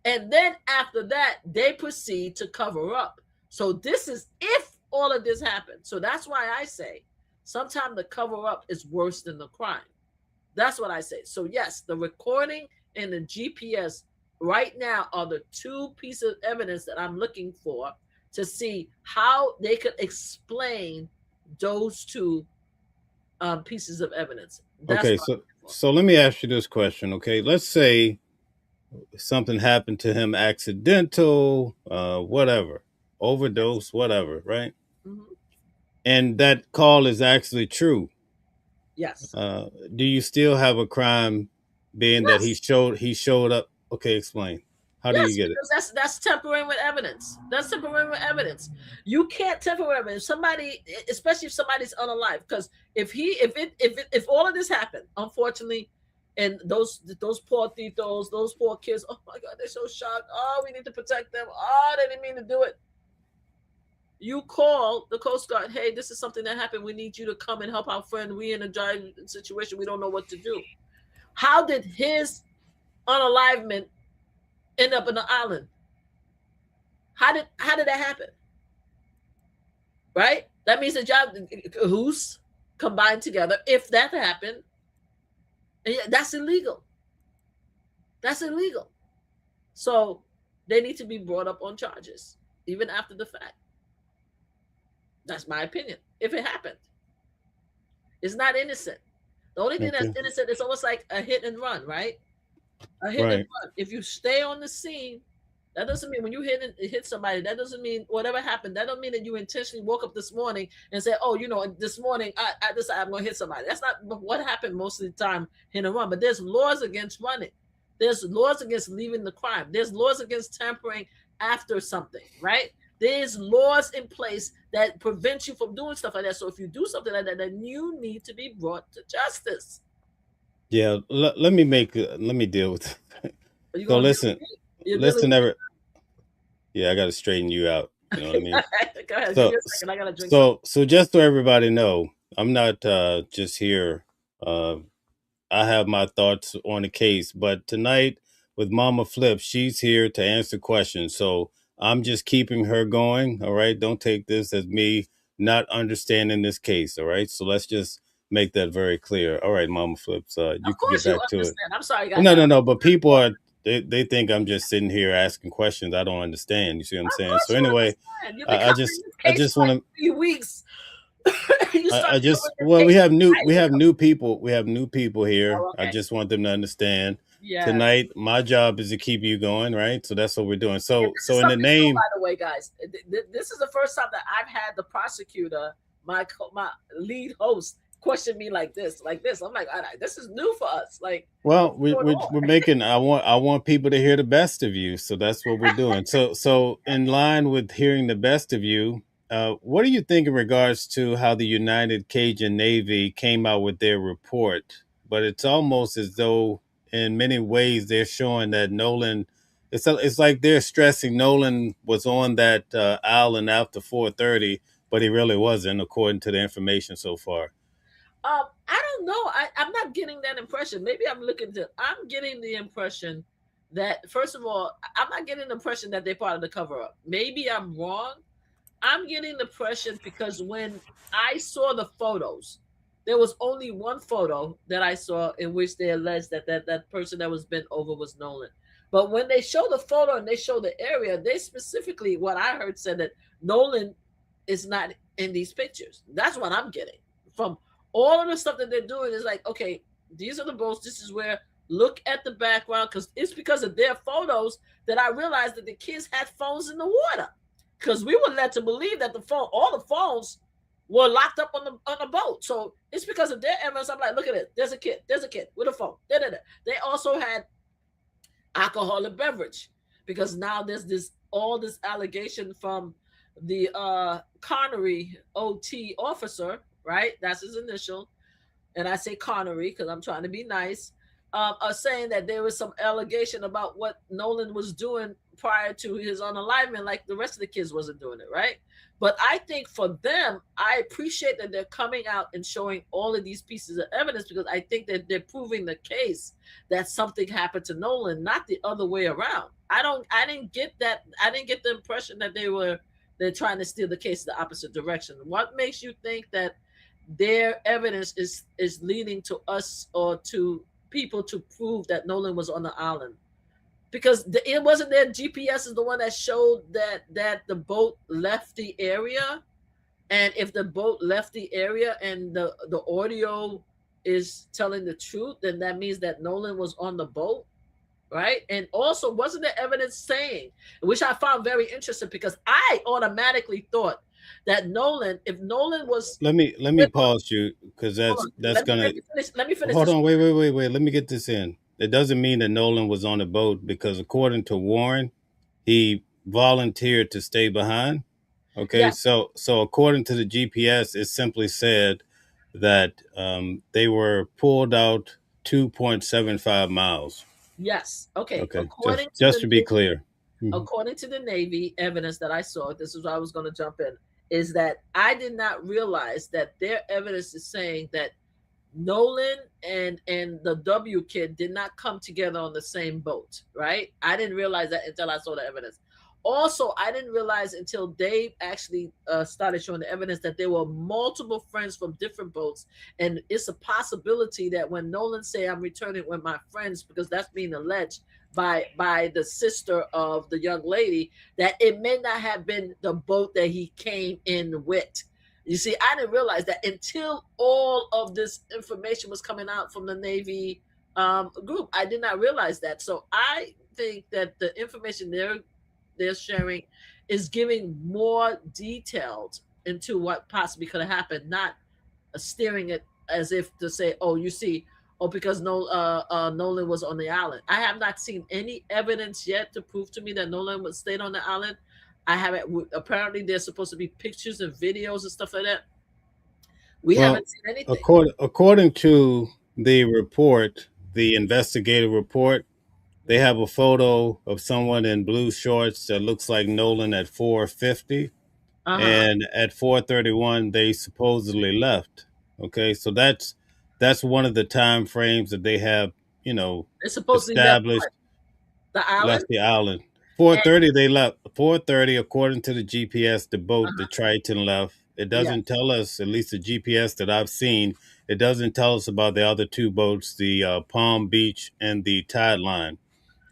And then after that, they proceed to cover up. So this is if all of this happened. So that's why I say sometimes the cover up is worse than the crime. That's what I say. So yes, the recording and the GPS right now are the two pieces of evidence that I'm looking for to see how they could explain those two pieces of evidence. That's Okay, so let me ask you this question. Okay, let's say something happened to him, accidental, whatever, overdose, whatever, right? mm-hmm. And that call is actually true. Yes. Do you still have a crime, being that Yes. he showed up? Okay, explain. How do you Yes, get it? because that's tampering with evidence. That's tampering with evidence. You can't tamper with evidence. Somebody, especially if somebody's unalive, because if all of this happened, unfortunately, and those poor titos, those poor kids, oh my God, they're so shocked. Oh, we need to protect them. Oh, they didn't mean to do it. You call the Coast Guard. Hey, this is something that happened. We need you to come and help our friend. We in a dry situation. We don't know what to do. How did his unalivement end up in the island? How did that happen? Right? That means the job who's combined together. If that happened, that's illegal. That's illegal. So they need to be brought up on charges, even after the fact. That's my opinion. If it happened, it's not innocent. The only thing that's Okay. innocent is almost like a hit and run, right? A hit and Right. run. If you stay on the scene, that doesn't mean when you hit somebody, that doesn't mean whatever happened. That don't mean that you intentionally woke up this morning and said, "Oh, this morning I decided I'm going to hit somebody." That's not what happened most of the time. Hit and run. But there's laws against running. There's laws against leaving the crime. There's laws against tampering after something, right? There's laws in place that prevent you from doing stuff like that. So if you do something like that, then you need to be brought to justice. Yeah. Let me deal with. Are you So going to listen, You're dealing listen, with ever. Yeah, I got to straighten you out. You know what I mean? Go ahead. Give So me a second. I got to drink something. so just so everybody know, I'm not just here. Uh, I have my thoughts on the case, but tonight with Mama Flip, she's here to answer questions. So I'm just keeping her going. All right. Don't take this as me not understanding this case. All right. So let's just make that very clear. All right, Mama Flips, you Of can get course you back to it. understand. I'm sorry, Well, guys. no. But people are they think I'm just sitting here asking questions. I don't understand. You see what I'm Of saying? course So you anyway, understand. You've been I covering this I case just for like want to 3 weeks. You I started just covering this we case have new a year ago. new people here. Oh, I okay. just want them to understand. Yes. Tonight, my job is to keep you going, right? So that's what we're doing. And So this is in the something new, by name, the way, guys. This is the first time that I've had the prosecutor, my lead host, question me like this, I'm like, this is new for us. Like, well, what's going on? we're making. I want people to hear the best of you. So that's what we're doing. So in line with hearing the best of you, what do you think in regards to how the United Cajun Navy came out with their report? But it's almost as though, in many ways, they're showing that Nolan. It's like they're stressing Nolan was on that island after 4:30, but he really wasn't, according to the information so far. I don't know. I'm not getting that impression. Maybe I'm getting the impression that, first of all, I'm not getting the impression that they're part of the cover up. Maybe I'm wrong, I'm getting the impression because when I saw the photos, there was only one photo that I saw in which they alleged that person that was bent over was Nolan. But when they show the photo and they show the area, they specifically, what I heard, said that Nolan is not in these pictures. That's what I'm getting from all of the stuff that they're doing. Is like, okay, these are the boats. This is where. Look at the background, because it's because of their photos that I realized that the kids had phones in the water. Because we were led to believe that all the phones were locked up on the boat. So it's because of their evidence. I'm like, look at it. There's a kid with a phone. Da-da-da. They also had alcoholic beverage, because now there's all this allegation from the Connery OT officer, right? That's his initial, and I say Connery because I'm trying to be nice. Are saying that there was some allegation about what Nolan was doing prior to his unalignment, like the rest of the kids wasn't doing it, right? But I think for them, I appreciate that they're coming out and showing all of these pieces of evidence, because I think that they're proving the case that something happened to Nolan, not the other way around. I didn't get that. I didn't get the impression that they're trying to steer the case the opposite direction. What makes you think that their evidence is leading to us or to people to prove that Nolan was on the island? Because it wasn't their GPS is the one that showed that the boat left the area. And if the boat left the area and the audio is telling the truth, then that means that Nolan was on the boat, right? And also, wasn't there evidence saying, which I found very interesting, because I automatically thought that if Nolan was, Let me pause you, because that's gonna. let me finish Hold this. on, wait. Let me get this in. It doesn't mean that Nolan was on the boat, because according to Warren, he volunteered to stay behind. Okay, Yeah. so according to the GPS, it simply said that they were pulled out 2.75 miles. Yes. Okay. Okay, just to be clear. Mhm. According to the Navy evidence that I saw, this is where I was going to jump in, is that I did not realize that their evidence is saying that Nolan and the W kid did not come together on the same boat, right? I didn't realize that until I saw the evidence. Also, I didn't realize until Dave actually started showing the evidence that there were multiple friends from different boats, and it's a possibility that when Nolan say I'm returning with my friends, because that's being alleged by the sister of the young lady, that it may not have been the boat that he came in with. You see, I didn't realize that until all of this information was coming out from the Navy group. I did not realize that. So I think that the information they're sharing is giving more details into what possibly could have happened, not steering it as if to say, "Oh, you see, oh, because Nolan was on the island." I have not seen any evidence yet to prove to me that Nolan was stayed on the island. I haven't. Apparently, there's supposed to be pictures and videos and stuff like that. We Well, haven't seen anything. according to the report, the investigative report, they have a photo of someone in blue shorts that looks like Nolan at 4:50, Uh huh. and at 4:31 they supposedly left. Okay, so that's one of the time frames that they have, you know, It's supposedly left established. what? The island. Left the island. And 4:30 they left. 4:30 according to the GPS, the boat, the uh-huh. Triton left. It doesn't Yes. tell us, at least the GPS that I've seen, it doesn't tell us about the other two boats, the Palm Beach and the Tide Line.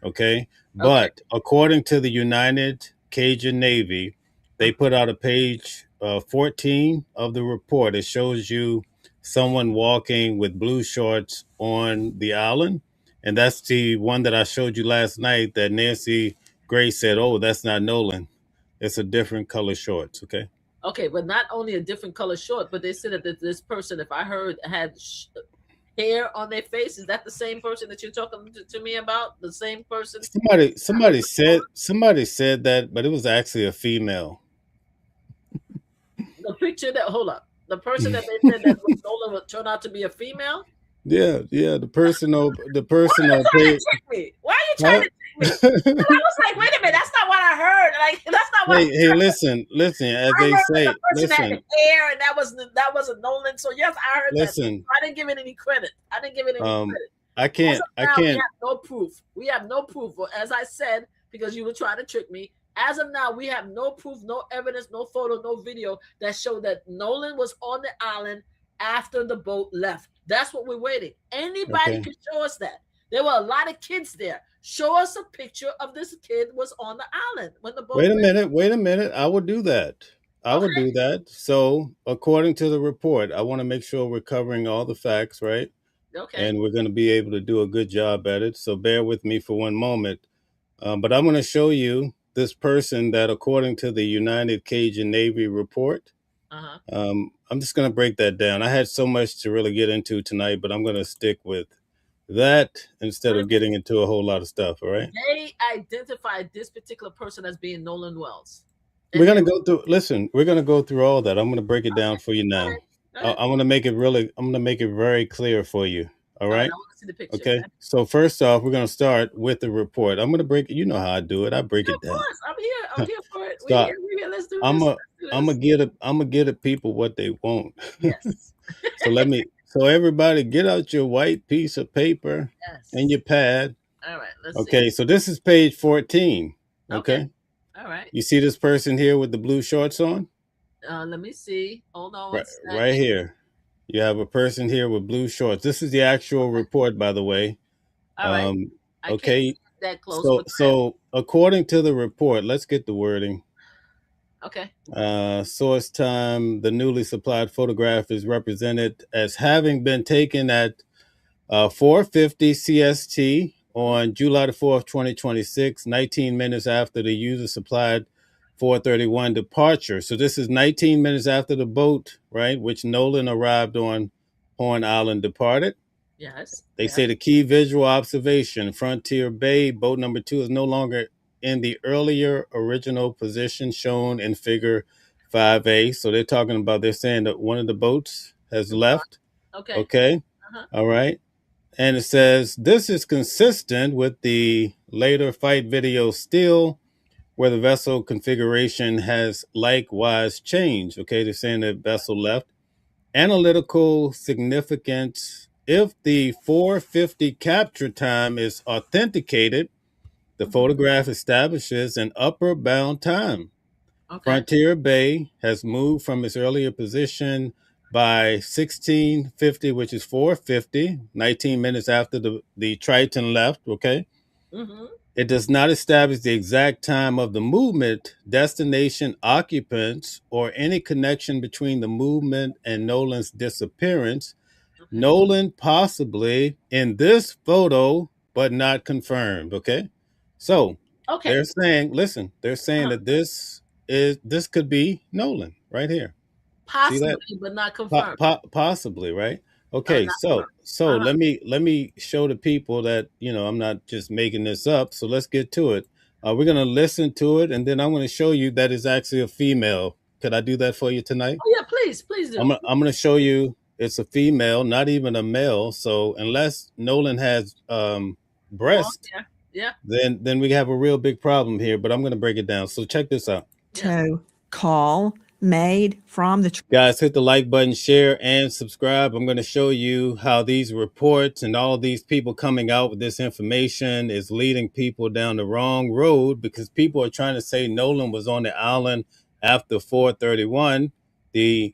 Okay. Okay. But according to the United Cajun Navy, they put out a page 14 of the report. It shows you someone walking with blue shorts on the island. And that's the one that I showed you last night that Nancy Gray said, "Oh, that's not Nolan. It's a different color shorts." Okay. Okay, but not only a different color short, but they said that this person, if I heard, had hair on their face. Is that the same person that you're talking to me about? The same person? Somebody said that, but it was actually a female. The picture that, hold up, the person that they said that was Nolan would turn out to be a female? Yeah. The Why are person you on trying to page. trick me? Why are you trying Huh? to trick me? And I was like, wait a minute, that's not what I heard. Like, that's not what Hey, listen. As I they heard, that the say, person had hair, and that wasn't Nolan. So yes, I heard that. listen. I didn't give it any credit. I didn't give it any Um, credit. I As can't, of I now, we can't. have no proof. We have no proof. As I said, because you were trying to trick me. As of now, we have no proof, no evidence, no photo, no video that show that Nolan was on the island after the boat left. That's what we're waiting. Anybody Okay. can show us that. There were a lot of kids there. Show us a picture of this kid was on the island when the boat Wait a left. minute. Wait a minute. I will do that. I will Okay. do that. So, according to the report, I want to make sure we're covering all the facts, right? Okay. And we're going to be able to do a good job at it. So, bear with me for one moment. But I'm going to show you this person that, according to the United Cajun Navy report, Uh-huh. I'm just going to break that down. I had so much to really get into tonight, but I'm going to stick with that instead Wait a of minute. getting into a whole lot of stuff. All right. They identified this particular person as being Nolan Wells. We're And going they to go through, listen, we're going to go through all that. I'm going to break it down for you go now. ahead. Go ahead. I'm going to make it really, I'm going to make it very clear for you. All All right, right. I want to see the picture. Okay. So, first off, we're going to start with the report. I'm going to break it. You know how I do it. I break Yeah, it of down. course. I'm here. I'm here for it. We're So, here. We're here. Let's do I'm this. a, Let's do I'm this. gonna get it. I'm gonna get at people what they want. Yes. So so everybody get out your white piece of paper and Yes. your pad. All right. Let's see. Okay, so this is page 14. Okay. Okay, All right. you see this person here with the blue shorts on? Let me see. Hold on one Right, right second. here. You have a person here with blue shorts. This is the actual report, by the way. All right. I can't see Okay, it that close, so but go ahead. so according to the report, let's get the wording. Okay. Source time: the newly supplied photograph is represented as having been taken at 4:50 CST on July the 4th, 2026, 19 minutes after the user supplied 431 departure. So this is 19 minutes after the boat, right, which Nolan arrived on Horn Island, departed. Yes. They Yes. say the key visual observation: Frontier Bay, boat number 2 is no longer in the earlier original position shown in figure 5A. So they're saying that one of the boats has left. Okay. Okay. Uh-huh. All right. And it says this is consistent with the later fight video still, where the vessel configuration has likewise changed. Okay. They're saying the vessel left. Analytical significance: if the 450 capture time is authenticated, the photograph establishes an upper bound time. Okay. Frontier Bay has moved from its earlier position by 1650, which is 450, 19 minutes after the Triton left. Okay. Mm-hmm. It does not establish the exact time of the movement, destination, occupants, or any connection between the movement and Nolan's disappearance. Okay. Nolan possibly in this photo, but not confirmed. Okay. So Okay. they're saying, listen, they're saying that this could be Nolan right here. See that? Possibly, but not confirmed. Possibly, right? Okay, Not so confirmed. let me show the people that I'm not just making this up. So let's get to it. We're gonna listen to it, and then I'm gonna show you that it's actually a female. Could I do that for you tonight? Oh yeah, please do. I'm gonna show you it's a female, not even a male. So unless Nolan has Long breast, hair. Yeah. then we have a real big problem here. But I'm gonna break it down. So check this out. Yes. Call made from the Guys, hit the like button, share, and subscribe. I'm going to show you how these reports and all of these people coming out with this information is leading people down the wrong road, because people are trying to say Nolan was on the island after 431. The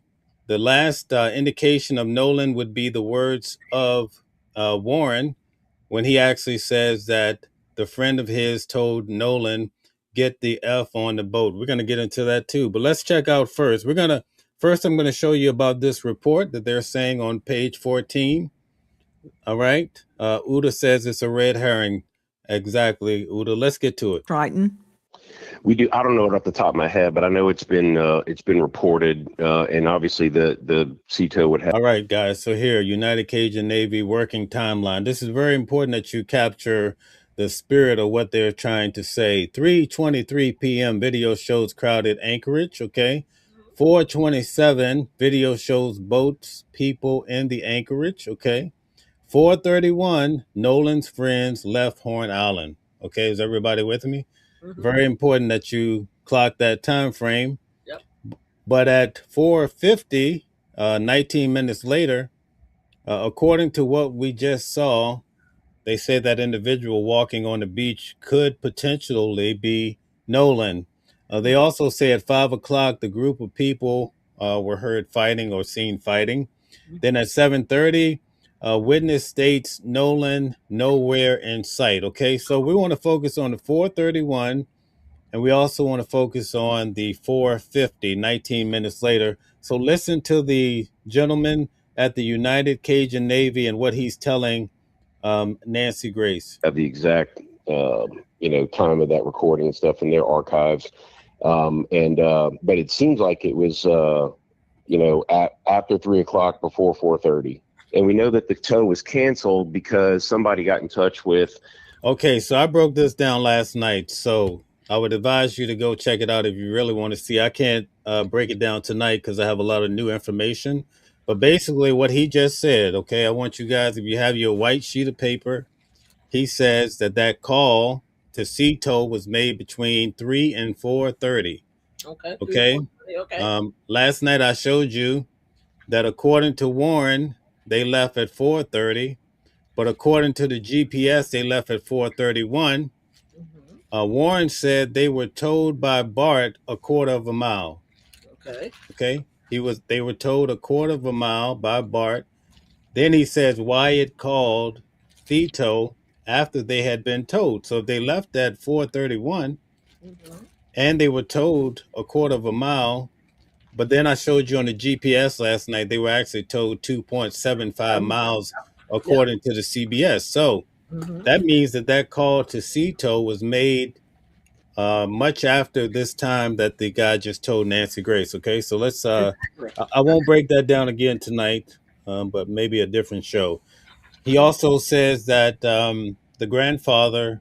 last indication of Nolan would be the words of Warren, when he actually says that the friend of his told Nolan, get the F on the boat. We're going to get into that too. But let's check out first. I'm going to show you about this report that they're saying on page 14. All right. Uda says it's a red herring. Exactly, Uda. Let's get to it. Triton. We do. I don't know it off the top of my head, but I know it's been reported, and obviously the CETO would have. All right, guys. So here, United Cajun Navy working timeline. This is very important that you capture the spirit of what they're trying to say. 3:23 p.m. video shows crowded Anchorage. Okay. 4:27 video shows boats, people in the Anchorage. Okay. 4:31 Nolan's friends left Horn Island. Okay, is everybody with me? Mm-hmm. Very important that you clock that time frame. Yep. But at 4:50, 19 minutes later, according to what we just saw, they say that individual walking on the beach could potentially be Nolan. They also say at 5 o'clock, the group of people were heard fighting or seen fighting. Then at 7:30, witness states Nolan nowhere in sight. Okay, so we want to focus on the 4:31, and we also want to focus on the 4:50, 19 minutes later. So listen to the gentleman at the United Cajun Navy and what he's telling Nancy Grace. Have the exact time of that recording and stuff in their archives, but it seems like it was after 3 o'clock, before 4:30, and we know that the tow was canceled because somebody got in touch with. Okay, so I broke this down last night, so I would advise you to go check it out if you really want to see. I can't break it down tonight because I have a lot of new information. But basically, what he just said, okay, I want you guys, if you have your white sheet of paper, he says that call to CTO was made between 3 and 4:30. Okay. Okay. Okay. Last night I showed you that according to Warren, they left at 4:30. But according to the GPS, they left at 4:31. Warren said they were towed by Bart a quarter of a mile. Okay. Okay. They were towed a quarter of a mile by Bart. Then he says Wyatt called Thito after they had been towed. So if they left at 4:31 and they were towed a quarter of a mile, but then I showed you on the GPS last night, they were actually towed 2.75 miles according to the CBS. So that means that call to CTO was made much after this time that the guy just told Nancy Grace. Okay, so let's. I won't break that down again tonight, but maybe a different show. He also says that the grandfather,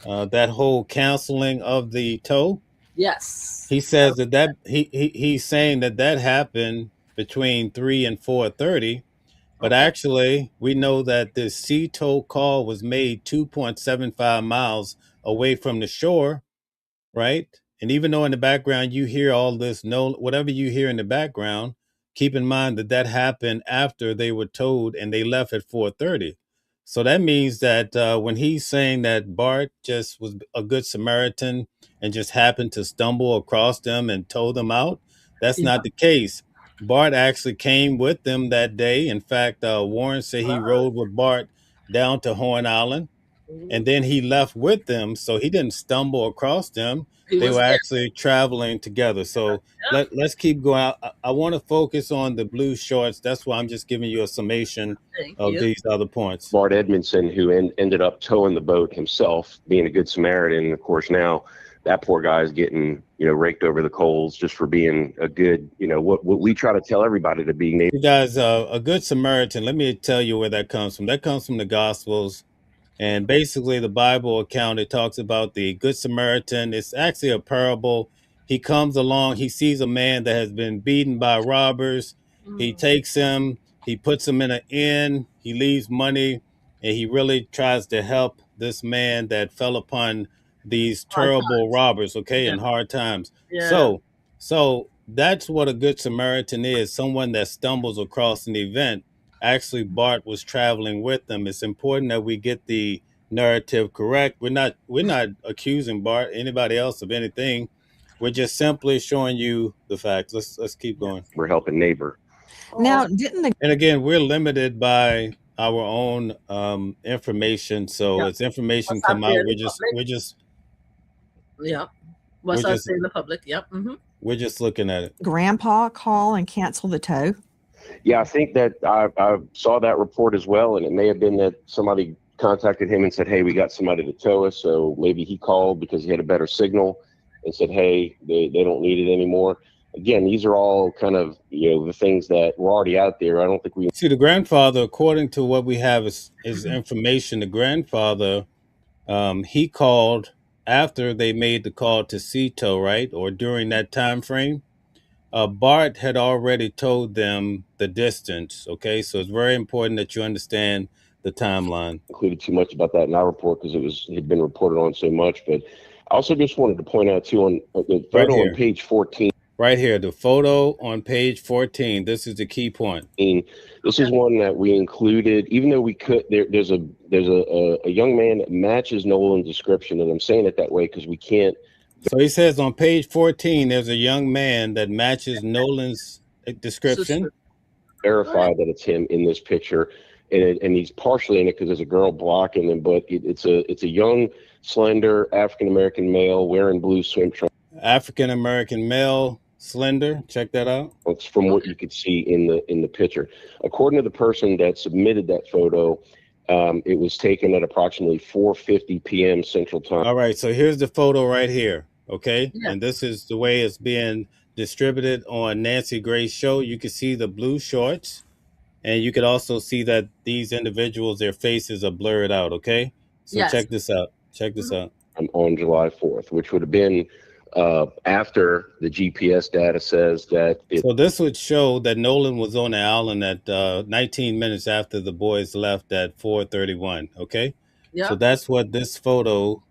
that whole canceling of the tow. Yes. He says that he's saying that happened between 3 and 4:30. But actually, we know that the sea tow call was made 2.75 miles away from the shore, right? And even though in the background you hear all this, whatever you hear in the background, keep in mind that happened after they were towed and they left at 4:30. So that means that when he's saying that Bart just was a good Samaritan and just happened to stumble across them and tow them out, that's not the case. Bart actually came with them that day. In fact, Warren said he rode with Bart down to Horn Island, and then he left with them. So he didn't stumble across them. They were actually traveling together. So let's keep going. I want to focus on the blue shorts. That's why I'm just giving you a summation of these other points. Bart Edmondson, who ended up towing the boat himself, being a good Samaritan. And of course, now that poor guy is getting, raked over the coals just for being a good, what we try to tell everybody to be. You guys, a good Samaritan, let me tell you where that comes from. That comes from the Gospels. And basically, the Bible account, it talks about the Good Samaritan. It's actually a parable. He comes along, he sees a man that has been beaten by robbers. He takes him, he puts him in an inn, he leaves money, and he really tries to help this man that fell upon these terrible robbers, in hard times. So that's what a Good Samaritan is, someone that stumbles across an event. Actually, Bart was traveling with them. It's important that we get the narrative correct. We're not accusing Bart, anybody else of anything. We're just simply showing you the facts. Let's keep going. We're helping neighbor. Now, didn't the And again, we're limited by our own information. So as information come out, we're just What's out there in the public? Yep. We're just looking at it. grandpa call and cancel the tow? Yeah, I think that I saw that report as well, and it may have been that somebody contacted him and said, hey, we got somebody to tow us. So maybe he called because he had a better signal and said, hey, they don't need it anymore. Again, these are all kind of, the things that were already out there. I don't think we see the grandfather, according to what we have is information. The grandfather, he called after they made the call to Cito, right? Or during that time frame. Bart had already told them the distance. Okay, so it's very important that you understand the timeline. Included too much about that in our report because it had been reported on so much. But I also just wanted to point out too on the photo on page 14. Right here, the photo on page 14. This is the key point. This is one that we included, even though we could. There's a young man that matches Nolan's description, and I'm saying it that way because we can't So he says on page 14, there's a young man that matches Nolan's description. verify that it's him in this picture, and he's partially in it because there's a girl blocking him, but it's a young, slender African American male wearing blue swim trunks. African American male, slender. Check that out. From what you could see in the picture, according to the person that submitted that photo, it was taken at approximately 4:50 p.m. Central Time. All right, so here's the photo right here. Okay, Yeah. and this is the way it's being distributed on Nancy Gray's show. You can see the blue shorts, and you could also see that these individuals, their faces are blurred out. Okay, so Yes. check this out. Check this out. On July 4th, which would have been after the GPS data says that So this would show that Nolan was on the island at 19 minutes after the boys left at 4:31. Okay, Yeah. so that's what this photo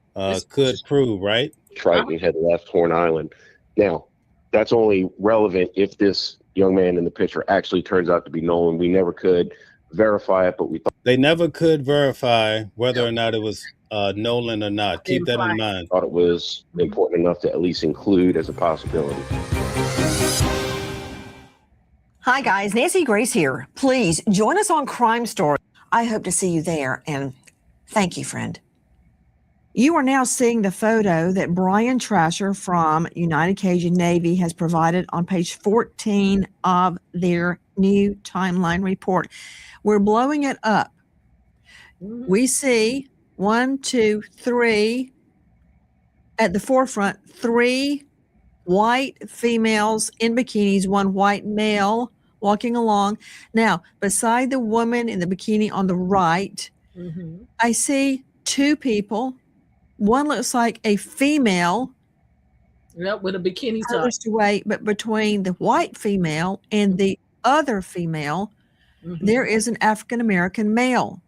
could prove, right? Triton had left Horn Island. Now, that's only relevant if this young man in the picture actually turns out to be Nolan. We never could verify it, but we thought They never could verify whether or not it was Nolan or not. Keep that in mind. it was important enough to at least include as a possibility. Hi, guys. Nancy Grace here. Please join us on Crime Story. I hope to see you there. And thank you, friend. You are now seeing the photo that Brian Trasher from United Cajun Navy has provided on page 14 of their new timeline report. We're blowing it up. We see 1, 2, 3 at the forefront, 3 white females in bikinis, 1 white male walking along. Now, beside the woman in the bikini on the right, I see 2 people. One looks like a female. Yep, with a bikini top. Furthest away, but between the white female and the other female, there is an African American male.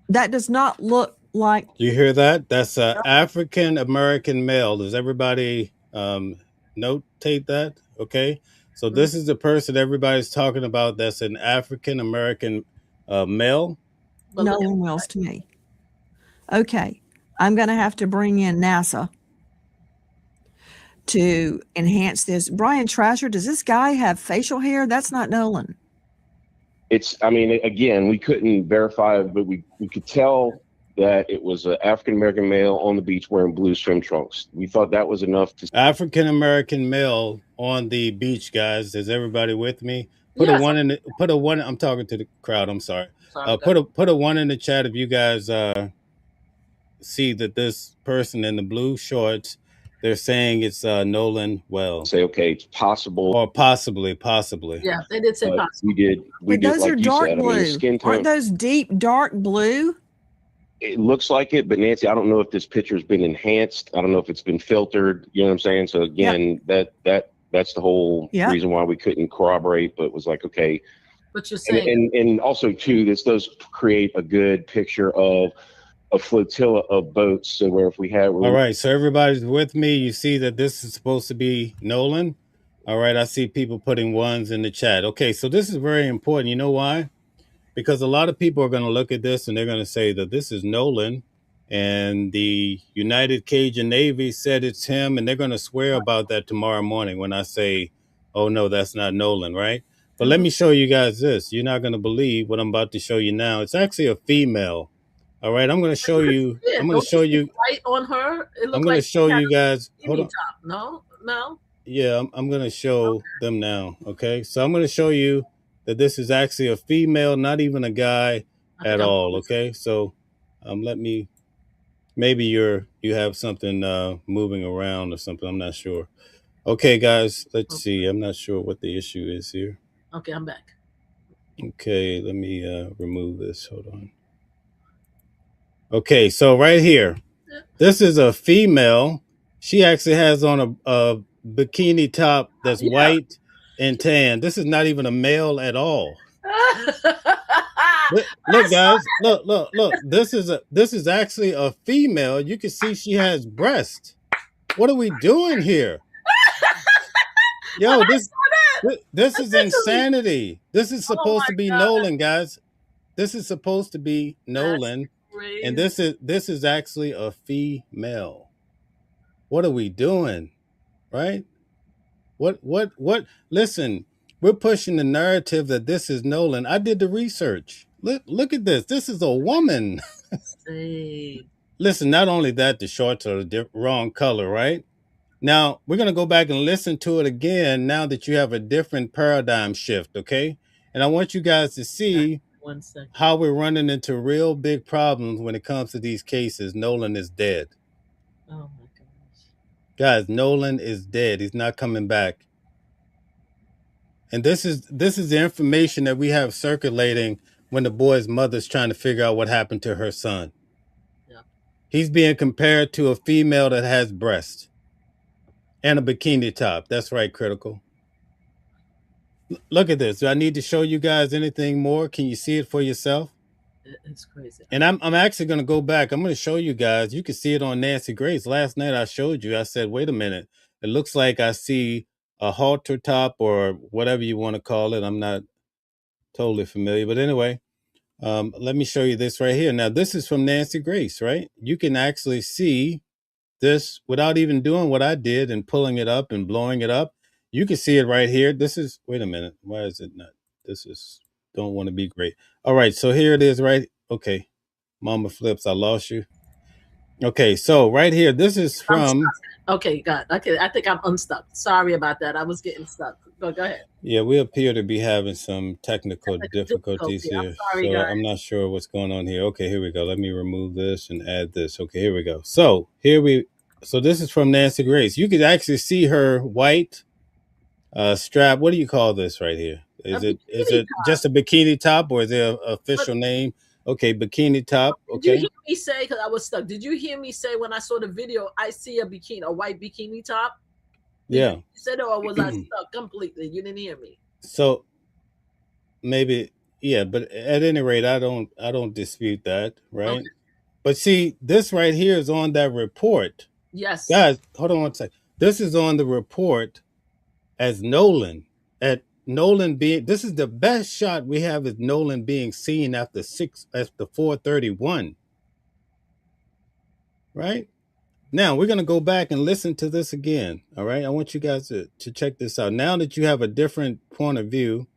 That does not look like. You hear that? That's an African American male. Does everybody notate that? Okay. So this is the person everybody's talking about. That's an African American male. Nolan Wells to me. Okay. I'm going to have to bring in NASA to enhance this. Brian Trasher, does this guy have facial hair? That's not Nolan. I mean, again, we couldn't verify it, but we could tell that it was an African American male on the beach wearing blue swim trunks. We thought that was enough to. African American male on the beach, guys. Is everybody with me? Put a one in the, put a one. I'm talking to the crowd. I'm sorry. Put a one in the chat if you guys see that this person in the blue shorts, they're saying it's Nolan Wells. Say, okay, it's possible. Or possibly. Yeah, they did say possible. We did, those like are you dark said. blue. I mean, skin tone, aren't those deep dark blue? It looks like it, but Nancy, I don't know if this picture's been enhanced. I don't know if it's been filtered. You know what I'm saying? So again, that's the whole reason why we couldn't corroborate, but it was like, okay. But you're saying, and also too, this does create a good picture of a flotilla of boats. So where if we had, all right, so everybody's with me. You see that this is supposed to be Nolan. All right, I see people putting ones in the chat. Okay, so this is very important. You know why? Because a lot of people are going to look at this and they're going to say that this is Nolan, and the United Cajun Navy said it's him, and they're going to swear about that tomorrow morning when I say, oh no, that's not Nolan, right? But let me show you guys this. You're not going to believe what I'm about to show you now. It's actually a female. All right, I'm going to show you. I'm going to show you. White on her. I'm going to show you guys. Hold on. No. Yeah, I'm going to show them now. Okay, so I'm going to show you that this is actually a female, not even a guy at all. Okay, so let me. Maybe you have something moving around or something. I'm not sure. Okay, guys, let's see. I'm not sure what the issue is here. Okay, I'm back. Okay, let me remove this. Hold on. Okay, so right here, this is a female. She actually has on a bikini top that's white and tan. This is not even a male at all. Look, guys, look. This is actually a female. You can see she has breasts. What are we doing here? Yo, this is insanity. This is supposed to be Nolan, guys. This is supposed to be Nolan. And this is actually a female. What are we doing? Right? What? Listen, we're pushing the narrative that this is Nolan. I did the research. Look at this. This is a woman. Say, Listen, not only that, the shorts are the wrong color, right? Now, we're going to go back and listen to it again now that you have a different paradigm shift, okay? And I want you guys to see 1 second. how we're running into real big problems when it comes to these cases. Nolan is dead. Oh my gosh. Guys, Nolan is dead. He's not coming back. And this is the information that we have circulating when the boy's mother's trying to figure out what happened to her son. Yeah. He's being compared to a female that has breasts and a bikini top. That's right, Critical. Look at this. Do I need to show you guys anything more? Can you see it for yourself? It's crazy. And I'm actually going to go back. I'm going to show you guys. You can see it on Nancy Grace. Last night I showed you. I said, wait a minute. It looks like I see a halter top or whatever you want to call it. I'm not totally familiar. But anyway, let me show you this right here. Now, this is from Nancy Grace, right? You can actually see this without even doing what I did and pulling it up and blowing it up. You can see it right here. This is, wait a minute. Why is it not? This is, don't want to be great. All right. So here it is, right? Okay. Mama Flips, I lost you. Okay. So right here, this is from. Okay, got it. Okay, I think I'm unstuck. Sorry about that. I was getting stuck. Go ahead. Yeah, we appear to be having some technical difficulties I'm here. sorry, So guys. I'm not sure what's going on here. Okay, here we go. Let me remove this and add this. Okay, here we go. So so this is from Nancy Grace. You could actually see her white strap. What do you call this right here? Is it just a bikini top or is there an official name? Okay, bikini top. Did you Okay. hear me say, because I was stuck, did you hear me say when I saw the video, I see a white bikini top? Yeah. You said it, or was I stuck completely? You didn't hear me. So maybe, yeah, but at any rate, I don't dispute that, right? Okay. But see, this right here is on that report. Yes. Guys, hold on one second. This is on the report as Nolan. This is the best shot we have is Nolan being seen after 4:31. Right? Now we're gonna go back and listen to this again. All right. I want you guys to check this out. Now that you have a different point of view,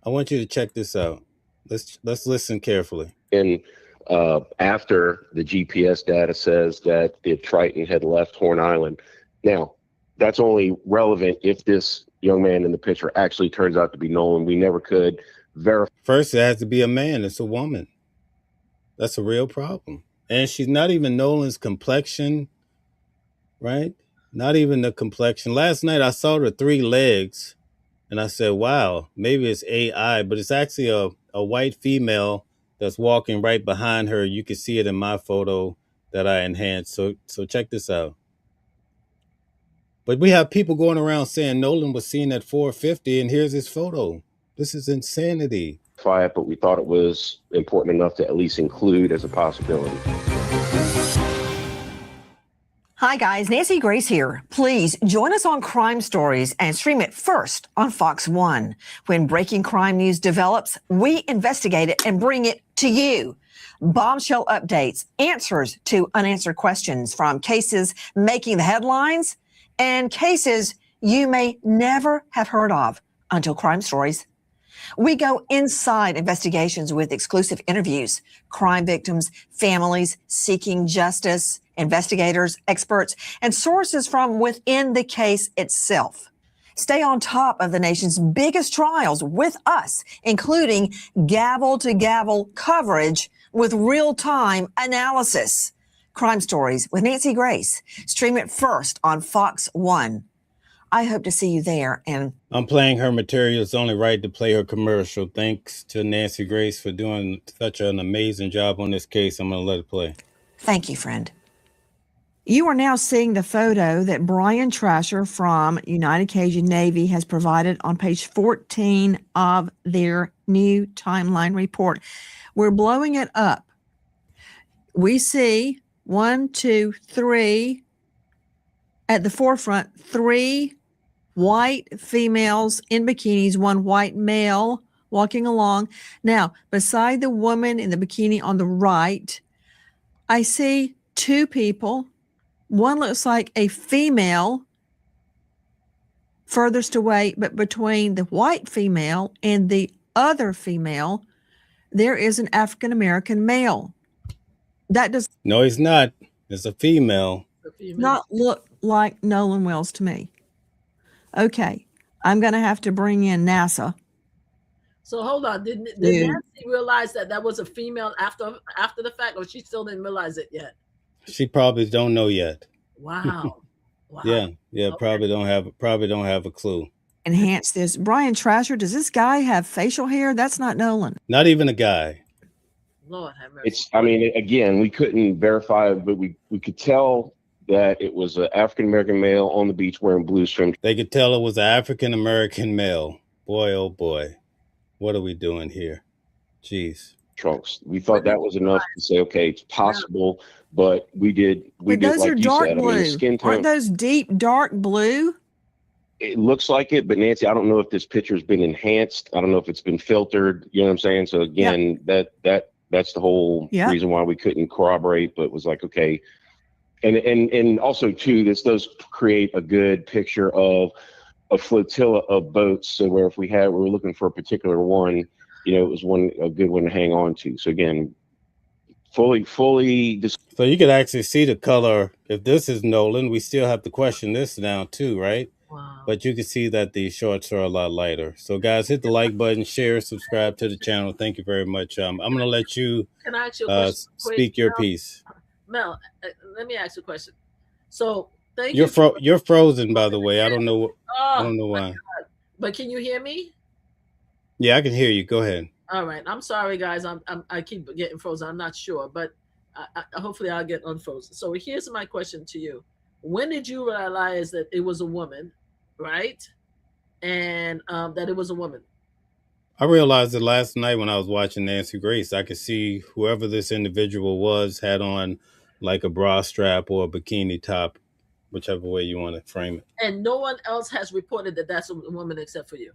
I want you to check this out. Let's listen carefully. And after the GPS data says that the Triton had left Horn Island. Now, that's only relevant if this young man in the picture actually turns out to be Nolan. We never could verify. First, it has to be a man. It's a woman. That's a real problem. And she's not even Nolan's complexion, right? Not even the complexion. Last night, I saw the 3 legs, and I said, wow, maybe it's AI, but it's actually a white female that's walking right behind her. You can see it in my photo that I enhanced. So check this out. But we have people going around saying Nolan was seen at 4:50, and here's his photo. This is insanity. But we thought it was important enough to at least include as a possibility. Hi, guys. Nancy Grace here. Please join us on Crime Stories and stream it first on Fox 1. When breaking crime news develops, we investigate it and bring it to you. Bombshell updates, answers to unanswered questions from cases making the headlines and cases you may never have heard of until Crime Stories. We go inside investigations with exclusive interviews, crime victims, families seeking justice, investigators, experts, and sources from within the case itself. Stay on top of the nation's biggest trials with us, including gavel-to-gavel coverage with real-time analysis. Crime Stories with Nancy Grace. Stream it first on Fox 1. I hope to see you there. And I'm playing her material. It's only right to play her commercial. Thanks to Nancy Grace for doing such an amazing job on this case. I'm going to let it play. Thank you, friend. You are now seeing the photo that Brian Trasher from United Cajun Navy has provided on page 14 of their new timeline report. We're blowing it up. We see 1, 2, 3 at the forefront, 3 white females in bikinis, 1 white male walking along. Now, beside the woman in the bikini on the right, I see 2 people. One looks like a female furthest away, but between the white female and the other female, there is an African American male. That does No, he's not. It's a female. The female. not look like Nolan Wells to me. Okay, I'm going to have to bring in NASA. So hold on. Did Yeah. Nancy realize that that was a female after the fact, or she still didn't realize it yet? She probably don't know yet. Wow. Wow. Yeah, Okay. probably don't have a clue. Enhance this. Brian Trasher, does this guy have facial hair? That's not Nolan. Not even a guy. Lord have mercy. It's, I mean, again, we couldn't verify it, but we could tell that it was an African American male on the beach wearing blue swim They could tell it was an African American male. Boy, oh boy, what are we doing here? Jeez. trunks. We thought that was enough to say, okay, it's possible, but we did But those like are you dark said. blue. I mean, the skin tone, Aren't those deep dark blue? it looks like it, but Nancy, I don't know if this picture's been enhanced. I don't know if it's been filtered. You know what I'm saying? So again, that's the whole Yep. reason why we couldn't corroborate, but it was like, okay. And also too, this does create a good picture of a flotilla of boats. So where if we were looking for a particular one, you know, it was a good one to hang on to. So again, fully So you could actually see the color. If this is Nolan, we still have to question this now too, right? Wow. But you can see that the shorts are a lot lighter. So guys, hit the like button, share, subscribe to the channel. Thank you very much. I'm going to let you Can I ask you a question? speak your piece. Mel, let me ask you a question. So thank you. You're frozen, by the way. I don't know. Oh, I don't know why. but can you hear me? Yeah, I can hear you. Go ahead. All right. I'm sorry, guys. I keep getting frozen. I'm not sure, but hopefully I'll get unfrozen. So here's my question to you: when did you realize that it was a woman, right? And that it was a woman? I realized it last night when I was watching Nancy Grace. I could see whoever this individual was had on like a bra strap or a bikini top, whichever way you want to frame it. And no one else has reported that that's a woman except for you.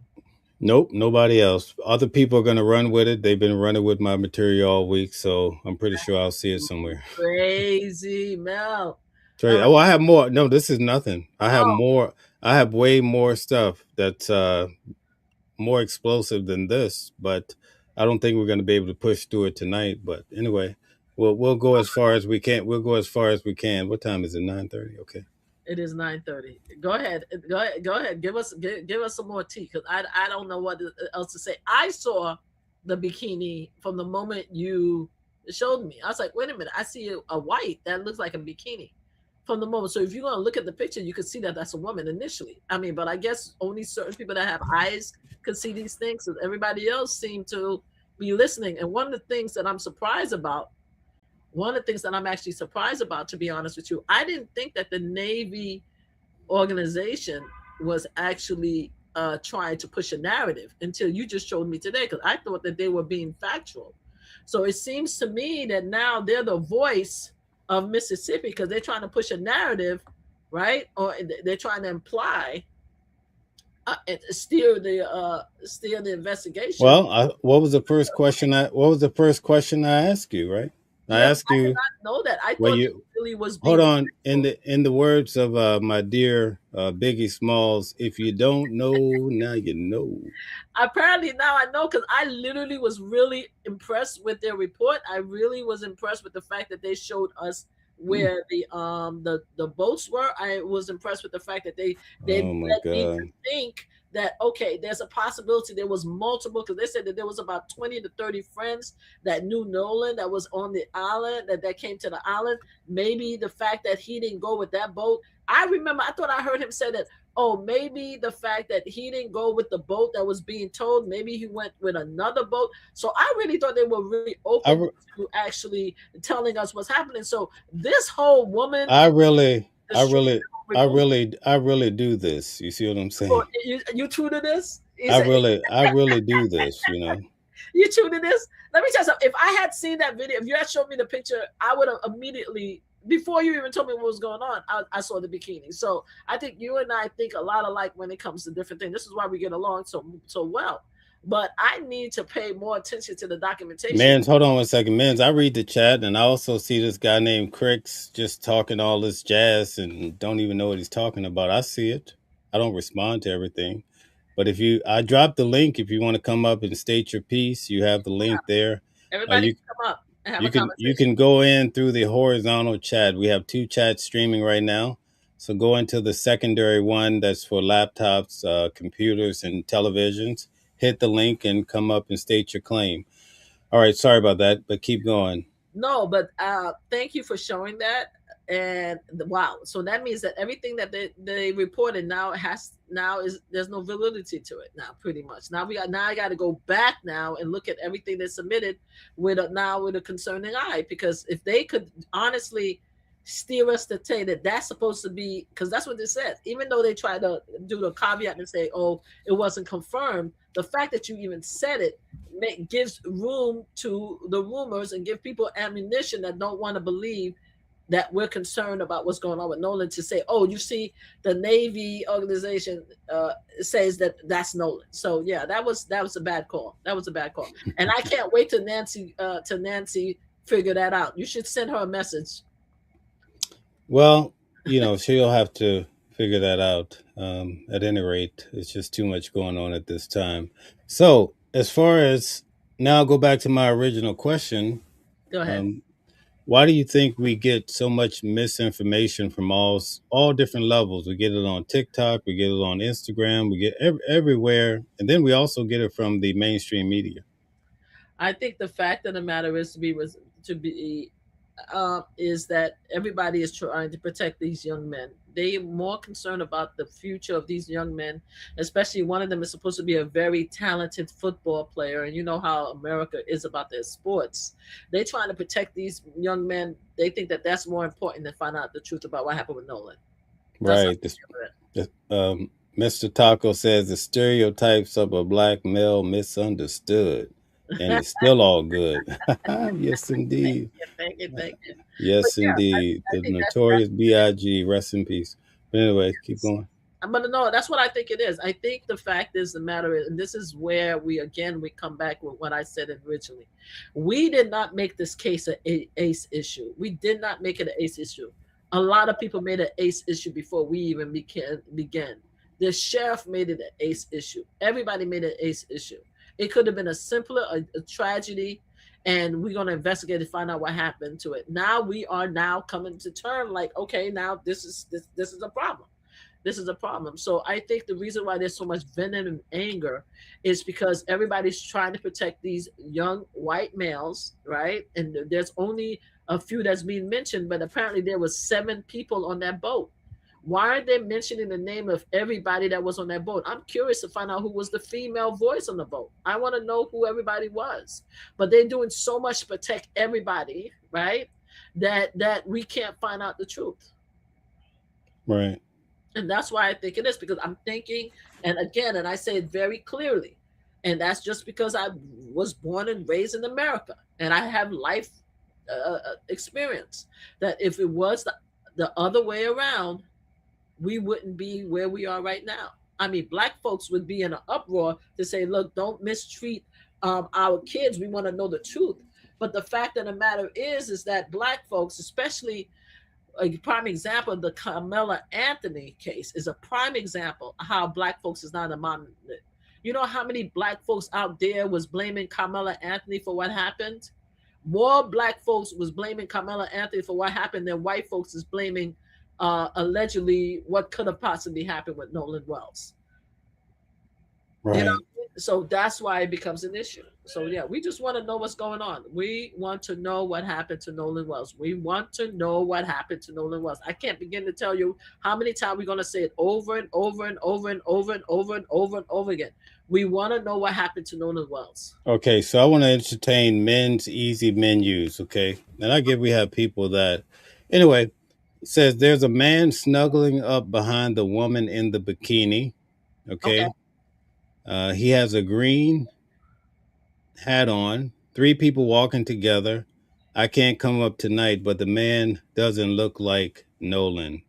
Nope, nobody else. Other people are going to run with it. They've been running with my material all week, so I'm pretty sure I'll see it somewhere. Crazy, Mel. Oh, I have more. No, this is nothing. I have more. I have way more stuff that's more explosive than this, but I don't think we're going to be able to push through it tonight. But anyway, we'll go as far as we can. We'll go as far as we can. What time is it? 9:30. Okay. It is 9:30. Go ahead. Give us some more tea, because I don't know what else to say. I saw the bikini from the moment you showed me. I was like, wait a minute, I see a white that looks like a bikini from the moment. So if you're gonna look at the picture, you can see that that's a woman initially. I mean, but I guess only certain people that have eyes can see these things, and everybody else seemed to be listening. And one of the things that I'm surprised about. One of the things that I'm actually surprised about, to be honest with you, I didn't think that the Navy organization was actually trying to push a narrative until you just showed me today, because I thought that they were being factual. So it seems to me that now they're the voice of Mississippi because they're trying to push a narrative, right? Or they're trying to imply and steer the investigation. Well, what was the first question? What was the first question I asked you? Right. I asked you. I did not know that. I thought it really was. Hold on. In the words of my dear Biggie Smalls, if you don't know, now you know. Apparently now I know, because I literally was really impressed with their report. I really was impressed with the fact that they showed us where the boats were. I was impressed with the fact that they led me to think that, okay, there's a possibility there was multiple, because they said that there was about 20 to 30 friends that knew Nolan that was on the island, that came to the island. Maybe the fact that he didn't go with that boat. I remember, I thought I heard him say that, oh, maybe the fact that he didn't go with the boat that was being towed, maybe he went with another boat. So I really thought they were really open to actually telling us what's happening. So this whole woman, I really do this. You see what I'm saying? Oh, you true to this? I really do this, you know. You true to this? Let me tell you something. If I had seen that video, if you had shown me the picture, I would have immediately, before you even told me what was going on, I saw the bikini. So I think you and I think a lot alike when it comes to different things. This is why we get along so well. but I need to pay more attention to the documentation. Mans, hold on 1 second. Mans, I read the chat and I also see this guy named Crix just talking all this jazz and don't even know what he's talking about. I see it. I don't respond to everything. But I dropped the link if you want to come up and state your piece. You have the link there. Everybody You can come up and have a you conversation. can go in through the horizontal chat. We have 2 chats streaming right now. So go into the secondary one that's for laptops, computers, and televisions. Hit the link and come up and state your claim. All right, sorry about that, but keep going. No, but thank you for showing that. And wow, so that means that everything that they reported now there's no validity to it now, pretty much. Now I got to go back now and look at everything they submitted with a concerning eye, because if they could honestly steer us to say that that's supposed to be, because that's what they said, even though they tried to do the caveat and say, oh, it wasn't confirmed, the fact that you even said it gives room to the rumors and give people ammunition that don't want to believe that we're concerned about what's going on with Nolan, to say, oh, you see, the Navy organization says that that's Nolan. So yeah, that was a bad call. That was a bad call. And I can't wait till Nancy figure that out. You should send her a message. Well, she'll have to figure that out. At any rate, it's just too much going on at this time. So as far as now, I'll go back to my original question. Go ahead. Why do you think we get so much misinformation from all different levels? We get it on TikTok, we get it on Instagram, we get everywhere, and then we also get it from the mainstream media. I think the fact of the matter is is that everybody is trying to protect these young men. They are more concerned about the future of these young men, especially one of them is supposed to be a very talented football player. And you know how America is about their sports. They're trying to protect these young men. They think that that's more important than find out the truth about what happened with Nolan. Right. Mr. Taco says the stereotypes of a black male misunderstood. And it's still all good. Yes, indeed. Thank you. Yes, indeed. The notorious B.I.G. Rest in peace. But anyway, keep going. But no, that's what I think it is. I think the fact is the matter is, and this is where we come back with what I said originally. We did not make this case an ace issue. We did not make it an ace issue. A lot of people made an ace issue before we even began. The sheriff made it an ace issue. Everybody made it an ace issue. It could have been a simpler a tragedy, and we're going to investigate and find out what happened to it. Now we are coming to term like, okay, now this is a problem. This is a problem. So I think the reason why there's so much venom and anger is because everybody's trying to protect these young white males, right? And there's only a few that's being mentioned, but apparently there was 7 people on that boat. Why are they mentioning the name of everybody that was on that boat? I'm curious to find out who was the female voice on the boat. I want to know who everybody was. But they're doing so much to protect everybody, right? That we can't find out the truth. Right. And that's why I think it is, because I'm thinking, and again, and I say it very clearly, and that's just because I was born and raised in America, and I have life experience, that if it was the other way around, we wouldn't be where we are right now. I mean, black folks would be in an uproar to say, look, don't mistreat our kids. We want to know the truth. But the fact of the matter is that black folks, especially a prime example, the Carmela Anthony case is a prime example of how black folks is not a monolith. You know how many black folks out there was blaming Carmela Anthony for what happened? More black folks was blaming Carmela Anthony for what happened than white folks is blaming allegedly what could have possibly happened with Nolan Wells. Right. So that's why it becomes an issue. So yeah, we just want to know what's going on. We want to know what happened to Nolan Wells. We want to know what happened to Nolan Wells. I can't begin to tell you how many times we're going to say it over and over and over and over and over and over and over again. We want to know what happened to Nolan Wells. Okay, so I want to entertain men's easy menus. Okay, and I get we have people that, anyway. It says there's a man snuggling up behind the woman in the bikini. Okay. He has a green hat on. 3 people walking together. I can't come up tonight, but the man doesn't look like Nolan.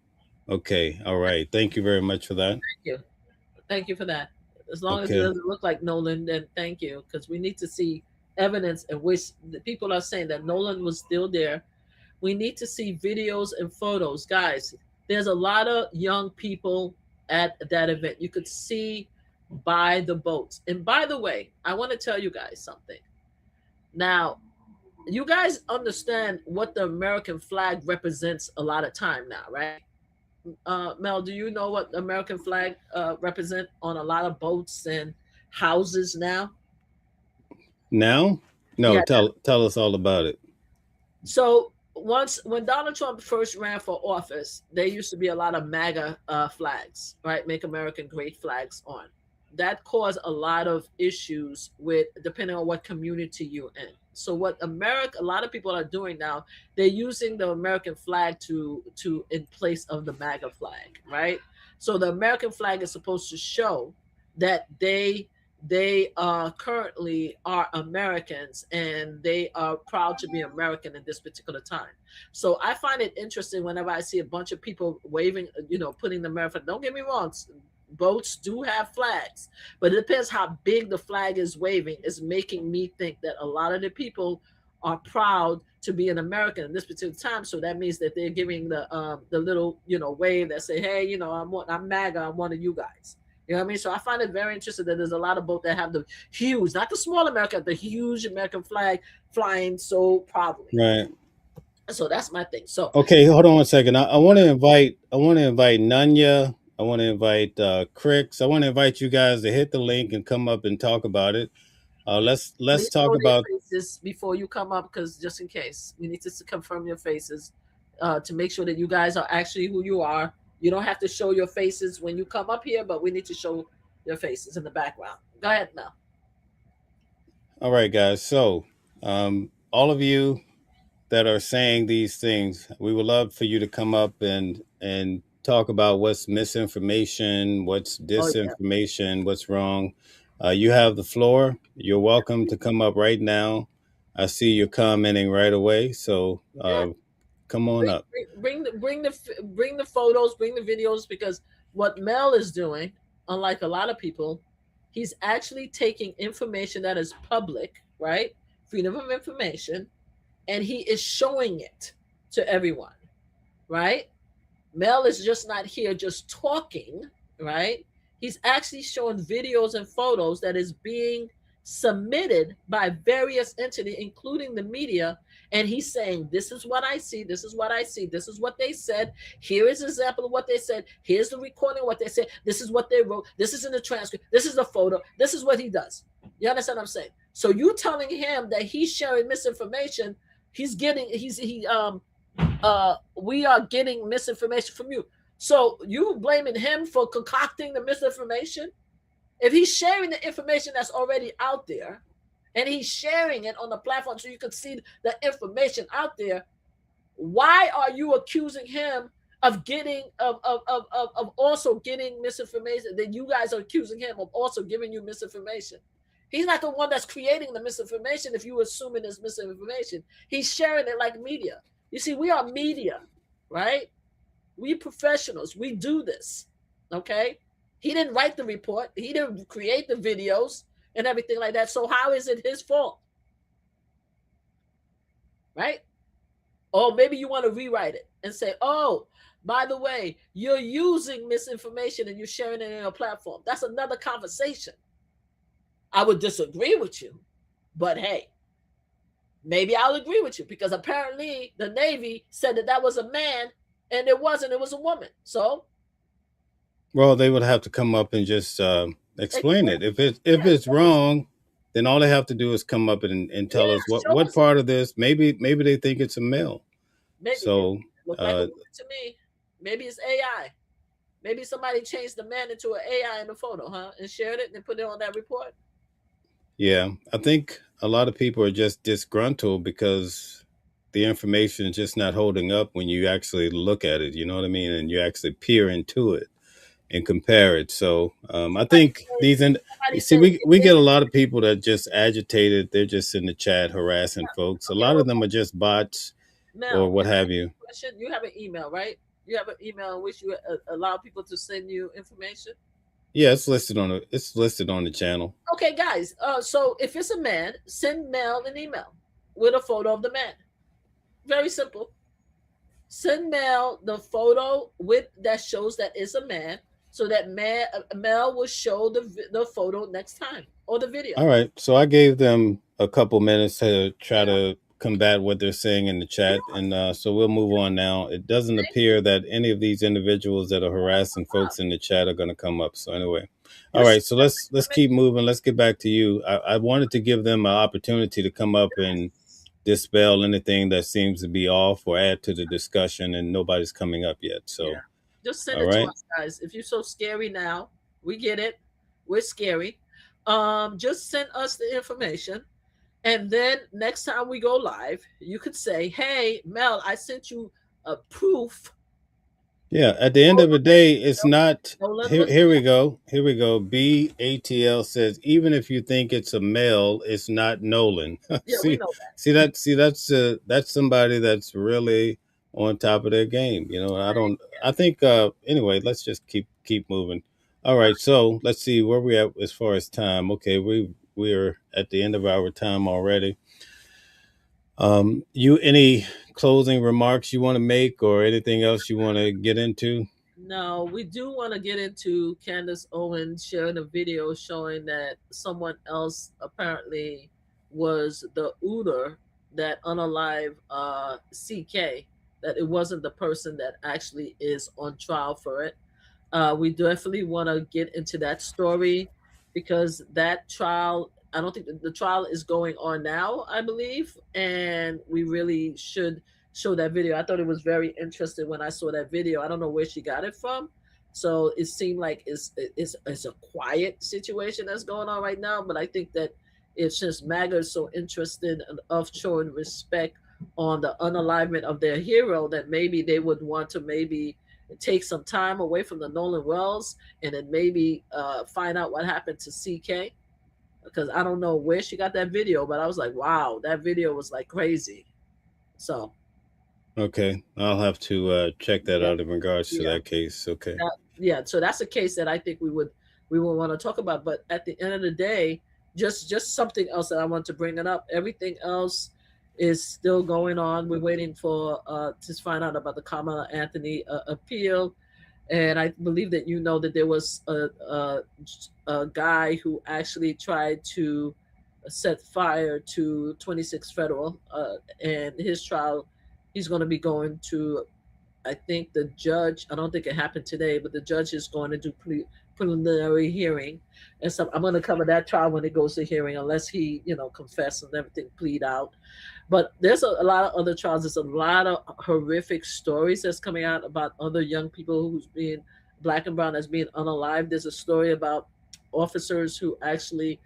Okay. All right. Thank you very much for that. Thank you for that. As long as it Okay. doesn't look like Nolan, then thank you, because we need to see evidence in which the people are saying that Nolan was still there. We need to see videos and photos, guys. There's a lot of young people at that event. You could see by the boats. And by the way, I want to tell you guys something. Now, you guys understand what the American flag represents a lot of time now, right? Mel, do you know what the American flag represent on a lot of boats and houses now? Now? No, Yeah. tell us all about it. So once when Donald Trump first ran for office, there used to be a lot of MAGA flags, right? Make America Great flags on. That caused a lot of issues with depending on what community you're in. So what a lot of people are doing now, they're using the American flag to in place of the MAGA flag, right? So the American flag is supposed to show that they currently are Americans and they are proud to be American in this particular time. So I find it interesting whenever I see a bunch of people waving, putting the American. Don't get me wrong, boats do have flags, but it depends how big the flag is waving. Is making me think that a lot of the people are proud to be an American in this particular time. So that means that they're giving the little wave that say, hey, I'm MAGA, I'm one of you guys. You know what I mean? So I find it very interesting that there's a lot of boats that have the huge, not the small America, the huge American flag flying so proudly. Right. So that's my thing. So Okay, hold on one second. I want to invite Nanya. I want to invite Crix. I want to invite you guys to hit the link and come up and talk about it. Let's please talk show their about. faces before you come up, because just in case we need to confirm your faces to make sure that you guys are actually who you are. You don't have to show your faces when you come up here, but we need to show your faces in the background. Go ahead, Mel. All right, guys. So, all of you that are saying these things, we would love for you to come up and talk about what's misinformation, what's Oh yeah. disinformation, what's wrong. You have the floor. You're welcome to come up right now. I see you're commenting right away. So, Yeah. come on up. Bring the photos, bring the videos, because what Mel is doing, unlike a lot of people, he's actually taking information that is public, right? Freedom of information, and he is showing it to everyone, right? Mel is just not here just talking, right? He's actually showing videos and photos that is being submitted by various entities, including the media. And he's saying, this is what I see, this is what I see, this is what they said. Here is an example of what they said. Here's the recording of what they said. This is what they wrote. This is in the transcript. This is the photo. This is what he does. You understand what I'm saying? So you telling him that he's sharing misinformation, we are getting misinformation from you. So you blaming him for concocting the misinformation? If he's sharing the information that's already out there, and he's sharing it on the platform so you can see the information out there, why are you accusing him of also getting misinformation? That you guys are accusing him of also giving you misinformation. He's not the one that's creating the misinformation. If you assuming it's misinformation, he's sharing it like media. You see, we are media, right? We professionals. We do this, okay? He didn't write the report. He didn't create the videos and everything like that. So how is it his fault? Right? Or maybe you want to rewrite it and say, oh, by the way, you're using misinformation and you're sharing it in a platform. That's another conversation. I would disagree with you, but hey, maybe I'll agree with you, because apparently the Navy said that was a man and it wasn't, it was a woman. So, Well, they would have to come up and just explain it. If it's wrong, then all they have to do is come up and tell us what part of this. Maybe they think it's a male. Maybe so it looked like a woman to me. Maybe it's AI. Maybe somebody changed the man into an AI in the photo, huh? And shared it and put it on that report. Yeah, I think a lot of people are just disgruntled because the information is just not holding up when you actually look at it. You know what I mean? And you actually peer into it and compare it. So I think we get a lot of people that just agitated. They're just in the chat harassing folks. A lot of them are just bots or what have you. You have an email, right? You have an email in which you allow people to send you information. Yeah, it's listed on the channel. Okay, guys. So if it's a man, send Mel an email with a photo of the man. Very simple. Send Mel the photo with that shows that is a man, so that Mel will show the photo next time or the video. All right. So I gave them a couple minutes to try Yeah. to combat what they're saying in the chat. And so we'll move on now. It doesn't appear that any of these individuals that are harassing folks in the chat are going to come up. So anyway. All right. So let's keep moving. Let's get back to you. I wanted to give them an opportunity to come up and dispel anything that seems to be off or add to the discussion, and nobody's coming up yet. So, Yeah. Just send all it to right. us, guys. If you're so scary now, we get it. We're scary. Just send us the information. And then next time we go live, you could say, hey, Mel, I sent you a proof. Yeah, at the end of the day, it's not. Nolan Here, was here we go. Here we go. BATL says, even if you think it's a male, it's not Nolan. Yeah, we see, know that. see, that's somebody that's really on top of their game. You know, I don't. I think. Anyway, let's just keep moving. All right. So let's see where we at as far as time. Okay, we're at the end of our time already. You any closing remarks you want to make or anything else you want to get into? No, we do want to get into Candace Owens sharing a video showing that someone else apparently was the Uter that unalive CK, that it wasn't the person that actually is on trial for it. We definitely want to get into that story because that trial, I don't think the trial is going on now, I believe, and we really should show that video. I thought it was very interesting when I saw that video. I don't know where she got it from. So it seemed like it's a quiet situation that's going on right now, but I think that it's just MAGA is so interested in of showing respect on the unalivement of their hero that maybe they would want to maybe take some time away from the Nolan Wells and then maybe find out what happened to CK, because I don't know where she got that video, but I was like, wow, that video was like crazy. So Okay, I'll have to check that out in regards to that case. Okay. Yeah, so that's a case that I think we would want to talk about. But at the end of the day, just something else that I want to bring it up. Everything else is still going on. We're waiting for to find out about the Kamala Anthony appeal, and I believe that you know that there was a guy who actually tried to set fire to 26 federal, and his trial, he's going to be going to, I think the judge, I don't think it happened today, but the judge is going to do preliminary hearing. And so I'm going to cover that trial when it goes to hearing, unless he, confess and everything, plead out. But there's a lot of other trials. There's a lot of horrific stories that's coming out about other young people who's being black and brown as being unalived. There's a story about officers who actually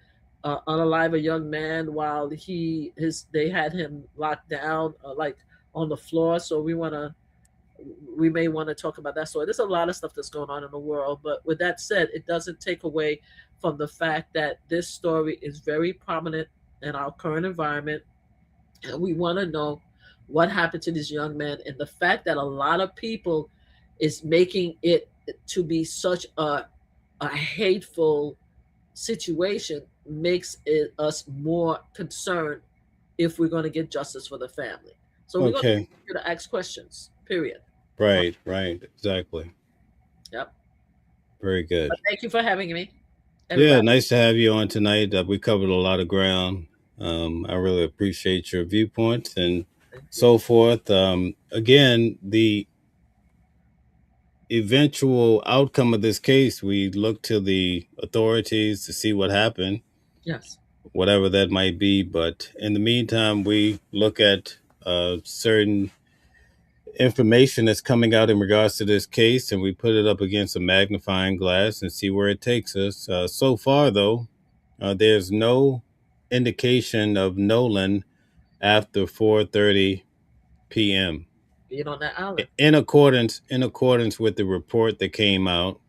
unalive a young man while they had him locked down, like on the floor. So we may want to talk about that. So there's a lot of stuff that's going on in the world. But with that said, it doesn't take away from the fact that this story is very prominent in our current environment. And we want to know what happened to this young man. And the fact that a lot of people is making it to be such a hateful situation makes us more concerned if we're going to get justice for the family. So we're going to ask questions, period. Right, exactly. Yep. Very good. But thank you for having me. Yeah, nice to have you on tonight. We covered a lot of ground. I really appreciate your viewpoints and so forth. Again, the eventual outcome of this case, we look to the authorities to see what happened. Yes. Whatever that might be. But in the meantime, we look at certain information that's coming out in regards to this case, and we put it up against a magnifying glass and see where it takes us. So far, though, there's no indication of Nolan after 4:30 p.m. Being on that island. In accordance with the report that came out,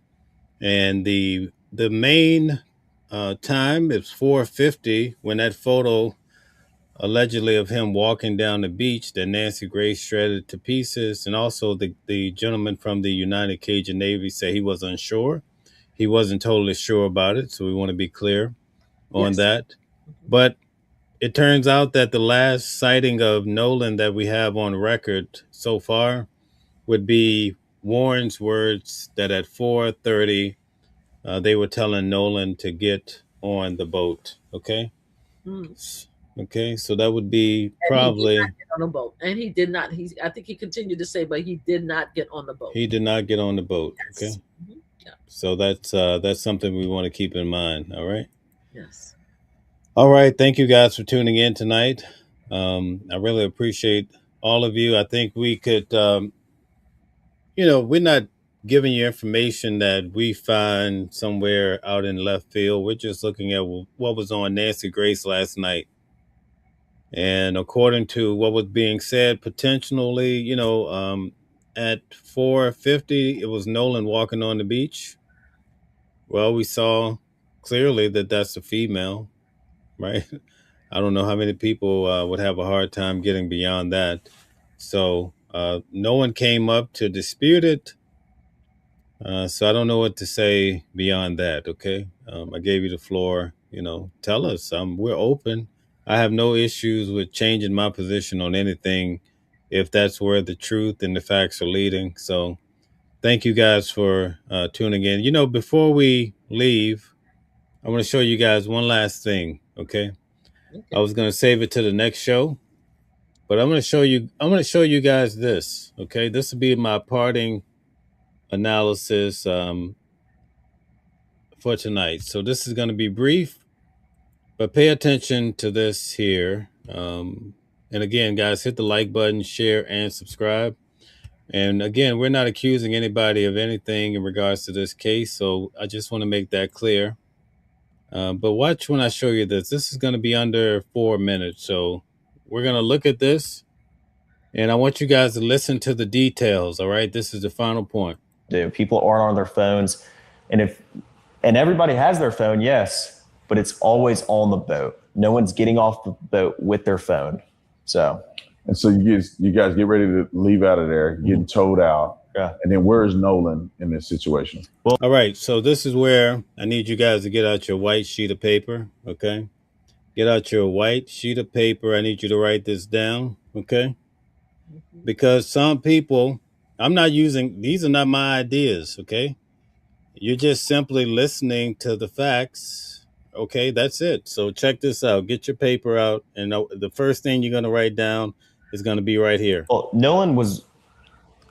and the main time is 4:50 when that photo allegedly of him walking down the beach that Nancy Grace shredded to pieces. And also the gentleman from the United Cajun Navy said he was unsure he wasn't totally sure about it. So we want to be clear on Yes. that. But it turns out that the last sighting of Nolan that we have on record so far would be Warren's words that at 4:30 they were telling Nolan to get on the boat. Okay. Mm. Okay, so that would be And he did probably not get on the boat. And he did not. I think he continued to say, but he did not get on the boat. he did not get on the boat. Yes. Okay, Mhm. Yeah. so that's something we want to keep in mind. All right. Yes. All right. Thank you guys for tuning in tonight. I really appreciate all of you. I think we could, we're not giving you information that we find somewhere out in left field. We're just looking at what was on Nancy Grace last night. And according to what was being said, potentially, at 4:50, it was Nolan walking on the beach. Well, we saw clearly that that's a female, right? I don't know how many people would have a hard time getting beyond that. So no one came up to dispute it. So I don't know what to say beyond that. Okay. I gave you the floor. Tell us. We're open. I have no issues with changing my position on anything if that's where the truth and the facts are leading. So thank you guys for tuning in. Before we leave, I want to show you guys one last thing. Okay. I was going to save it to the next show, but I'm going to show you guys this. Okay. This will be my parting analysis for tonight. So this is going to be brief, but pay attention to this here. And again, guys, hit the like button, share, and subscribe. And again, we're not accusing anybody of anything in regards to this case, so I just want to make that clear. But watch when I show you this. This is going to be under 4 minutes, so we're going to look at this, and I want you guys to listen to the details, all right? This is the final point. People aren't on their phones, and everybody has their phone, yes, but it's always on the boat. No one's getting off the boat with their phone. So you guys get ready to leave out of there, getting towed out. Yeah. And then where is Nolan in this situation? Well, all right. So this is where I need you guys to get out your white sheet of paper. Okay. Get out your white sheet of paper. I need you to write this down. Okay. Because some people, these are not my ideas. Okay. You're just simply listening to the facts. Okay. That's it. So check this out. Get your paper out. And the first thing you're going to write down is going to be right here. Well,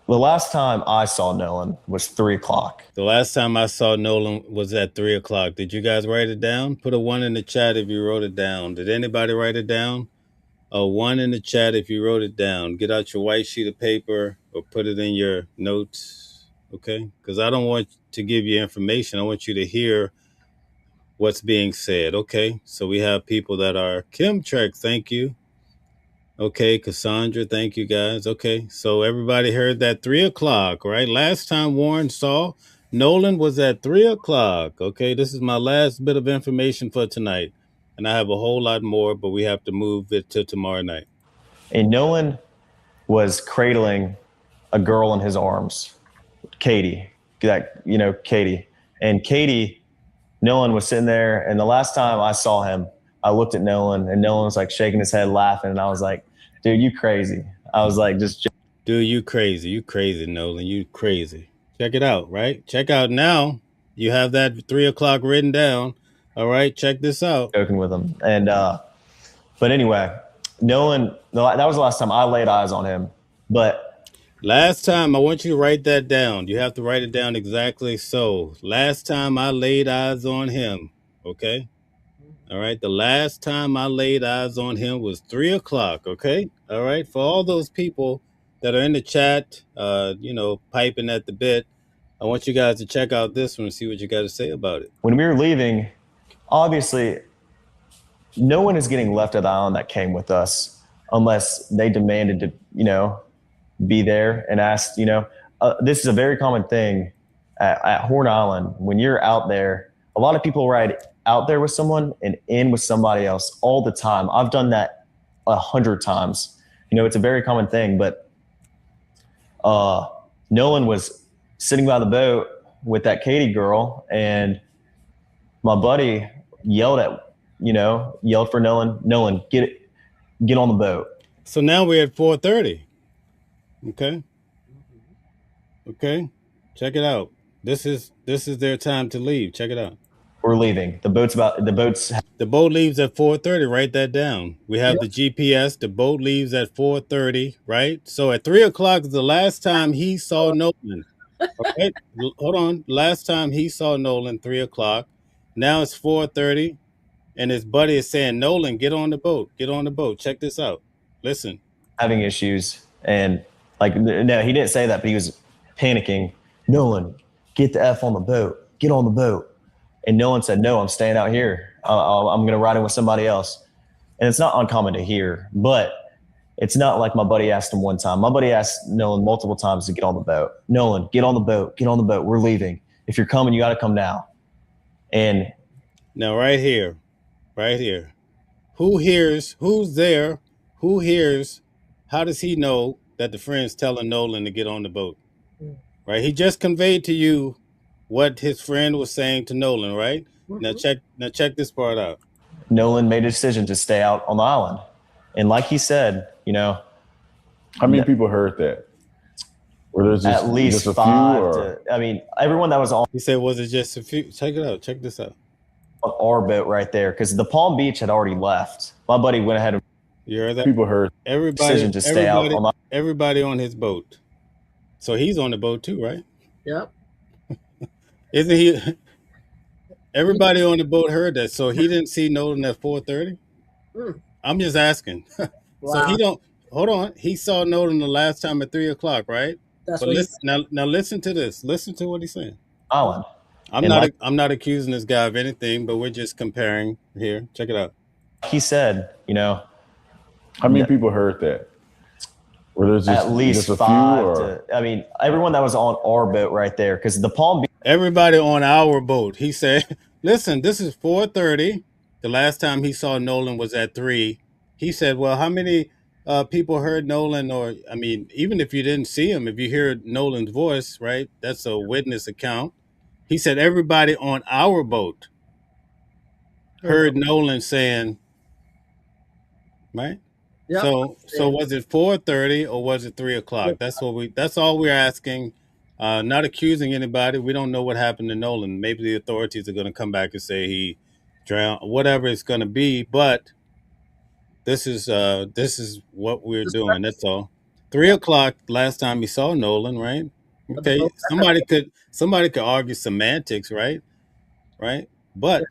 the last time I saw Nolan was 3:00. The last time I saw Nolan was at 3:00. Did you guys write it down? Put a 1 in the chat if you wrote it down. Did anybody write it down? A 1 in the chat if you wrote it down. Get out your white sheet of paper or put it in your notes. Okay? Because I don't want to give you information. I want you to hear what's being said. Okay? So we have people that are Kim Trek. Thank you. Okay, Cassandra, thank you guys. Okay, so everybody heard that 3:00, right? Last time Warren saw Nolan was at 3:00. Okay, this is my last bit of information for tonight. And I have a whole lot more, but we have to move it to tomorrow night. And Nolan was cradling a girl in his arms, Katie. Katie. And Katie, Nolan was sitting there, and the last time I saw him, I looked at Nolan, and Nolan was like shaking his head, laughing, and I was like, dude, you crazy. I was like, dude, you crazy. You crazy, Nolan. You crazy. Check it out, right? Check out now. You have that 3:00 written down. All right, check this out. Joking with him. And, but anyway, Nolan, that was the last time I laid eyes on him. But last time, I want you to write that down. You have to write it down exactly so. Last time I laid eyes on him, okay? All right. The last time I laid eyes on him was 3:00. Okay. All right. For all those people that are in the chat, piping at the bit, I want you guys to check out this one and see what you got to say about it. When we were leaving, obviously, no one is getting left at the island that came with us unless they demanded to, be there and asked, this is a very common thing at Horn Island. When you're out there, a lot of people ride out there with someone and in with somebody else all the time. I've done that 100 times. It's a very common thing, but Nolan was sitting by the boat with that Katie girl, and my buddy yelled for Nolan, get on the boat. So now we're at 4:30. Okay. Okay. Check it out. This is their time to leave. Check it out. We're leaving. The boat leaves at 4:30. Write that down. We have the GPS. The boat leaves at 4:30, right? So at 3:00 is the last time he saw Nolan. Okay, hold on. Last time he saw Nolan, 3:00. Now it's 4:30, and his buddy is saying, "Nolan, get on the boat. Get on the boat." Check this out. Listen. Having issues, and no, he didn't say that, but he was panicking. Nolan, get the F on the boat. Get on the boat. And Nolan said, "No, I'm staying out here. I'm going to ride in with somebody else." And it's not uncommon to hear, but it's not like my buddy asked him one time. My buddy asked Nolan multiple times to get on the boat. Nolan, get on the boat. Get on the boat. We're leaving. If you're coming, you got to come now. And now right here, who's there? Who hears? How does he know that the friend's telling Nolan to get on the boat? Right? He just conveyed to you what his friend was saying to Nolan, right? Now check this part out. Nolan made a decision to stay out on the island. And like he said, how many people heard that? Were there just at least just 5 everyone that was on. He said, was it just a few? Check it out. Check this out. On our boat right there, because the Palm Beach had already left. My buddy went ahead and you heard that? People heard decision to stay out on everybody on his boat. So he's on the boat too, right? Yep. Isn't he? Everybody on the boat heard that, so he didn't see Nolan at 4:30. I'm just asking. Wow. So he don't. Hold on. He saw Nolan the last time at 3:00, right? That's but what listen, now listen to this. Listen to what he's saying. Island. I'm not accusing this guy of anything, but we're just comparing here. Check it out. He said, how many people heard that? Were there just at least just 5 everyone that was on our boat right there, because the Palm Beach. Everybody on our boat. He said, listen, this is 4:30. The last time he saw Nolan was at 3. He said, well, how many people heard Nolan? Or, even if you didn't see him, if you hear Nolan's voice, right, that's a witness account. He said, everybody on our boat heard Nolan saying, right? Yep. So was it 4:30 or was it 3:00? That's all we're asking. Not accusing anybody. We don't know what happened to Nolan. Maybe the authorities are going to come back and say he drowned, whatever it's going to be. But this is what we're doing. That's all. 3:00 last time he saw Nolan, right? Okay. Somebody could argue semantics, right? Right. But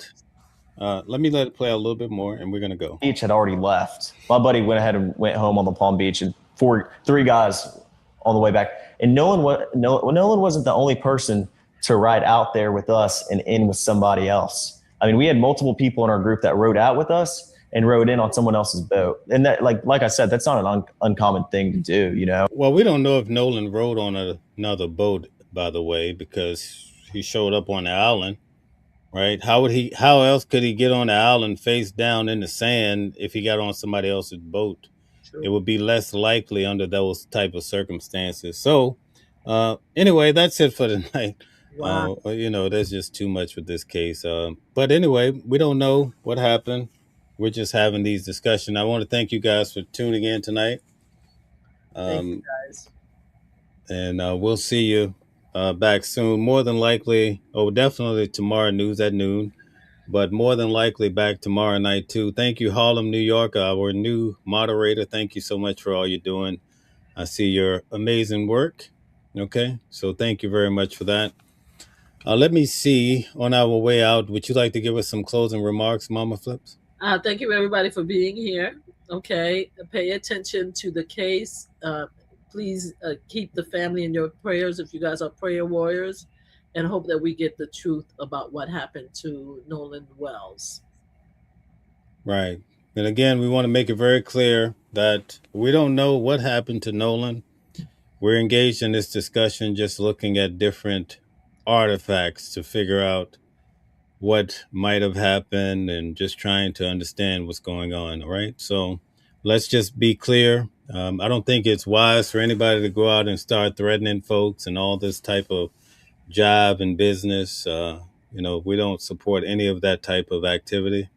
let it play a little bit more, and we're gonna go. Beach had already left. My buddy went ahead and went home on the Palm Beach, and 3 guys on the way back. And Nolan wasn't the only person to ride out there with us and in with somebody else. We had multiple people in our group that rode out with us and rode in on someone else's boat. And that, like I said, that's not an uncommon thing to do, Well, we don't know if Nolan rode on another boat, by the way, because he showed up on the island, right? How else could he get on the island face down in the sand if he got on somebody else's boat? It would be less likely under those type of circumstances. So anyway, that's it for tonight. Wow. There's just too much with this case. But anyway, we don't know what happened. We're just having these discussions. I want to thank you guys for tuning in tonight. Thank you guys. And we'll see you back soon. More than likely, definitely tomorrow, news at noon. But more than likely back tomorrow night too. Thank you, Harlem, New York, our new moderator. Thank you so much for all you're doing. I see your amazing work. Okay, so thank you very much for that. Let me see, on our way out, would you like to give us some closing remarks, Mama Flips? Thank you, everybody, for being here. Okay, pay attention to the case. Please keep the family in your prayers if you guys are prayer warriors, and hope that we get the truth about what happened to Nolan Wells. Right. And again, we want to make it very clear that we don't know what happened to Nolan. We're engaged in this discussion just looking at different artifacts to figure out what might have happened and just trying to understand what's going on. All right. So let's just be clear. I don't think it's wise for anybody to go out and start threatening folks and all this type of job and business. We don't support any of that type of activity.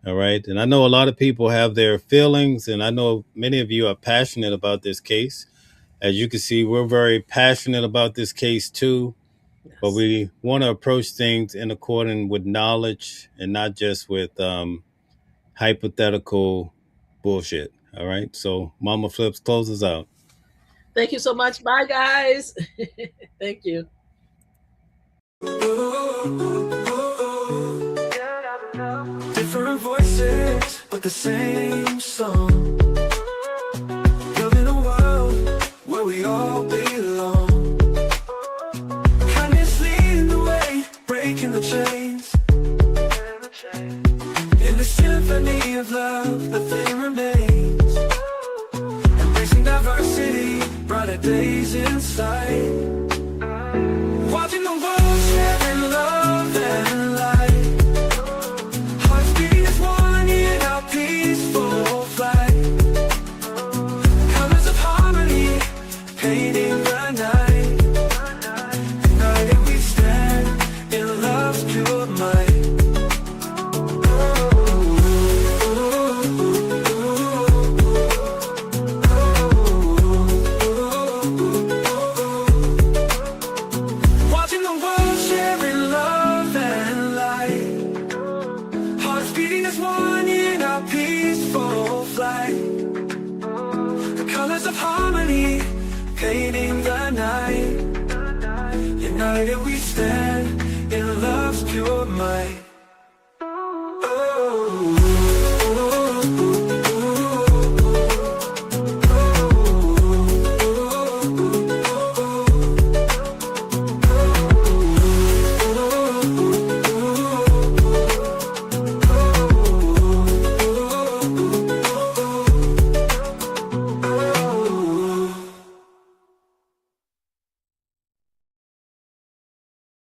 All right. And I know a lot of people have their feelings, and I know many of you are passionate about this case. As you can see, we're very passionate about this case too, but we want to approach things in accordance with knowledge and not just with hypothetical bullshit. All right. So Mama Flips closes out. Thank you so much. Bye, guys. Thank you. Different voices, but the same song. Building a world where we all belong. Kindness leading the way, breaking the chains. In the symphony of love, the thing remains. Embracing diversity, brighter days in sight. Watching the world sharing love and light. Hearts beating as one in our peaceful flight. Colors of harmony, painting the night. United we stand in love's pure might. Watching the world sharing love and light. Hearts beating as one in our peaceful flight. The colors of harmony, painting the night. United we stand.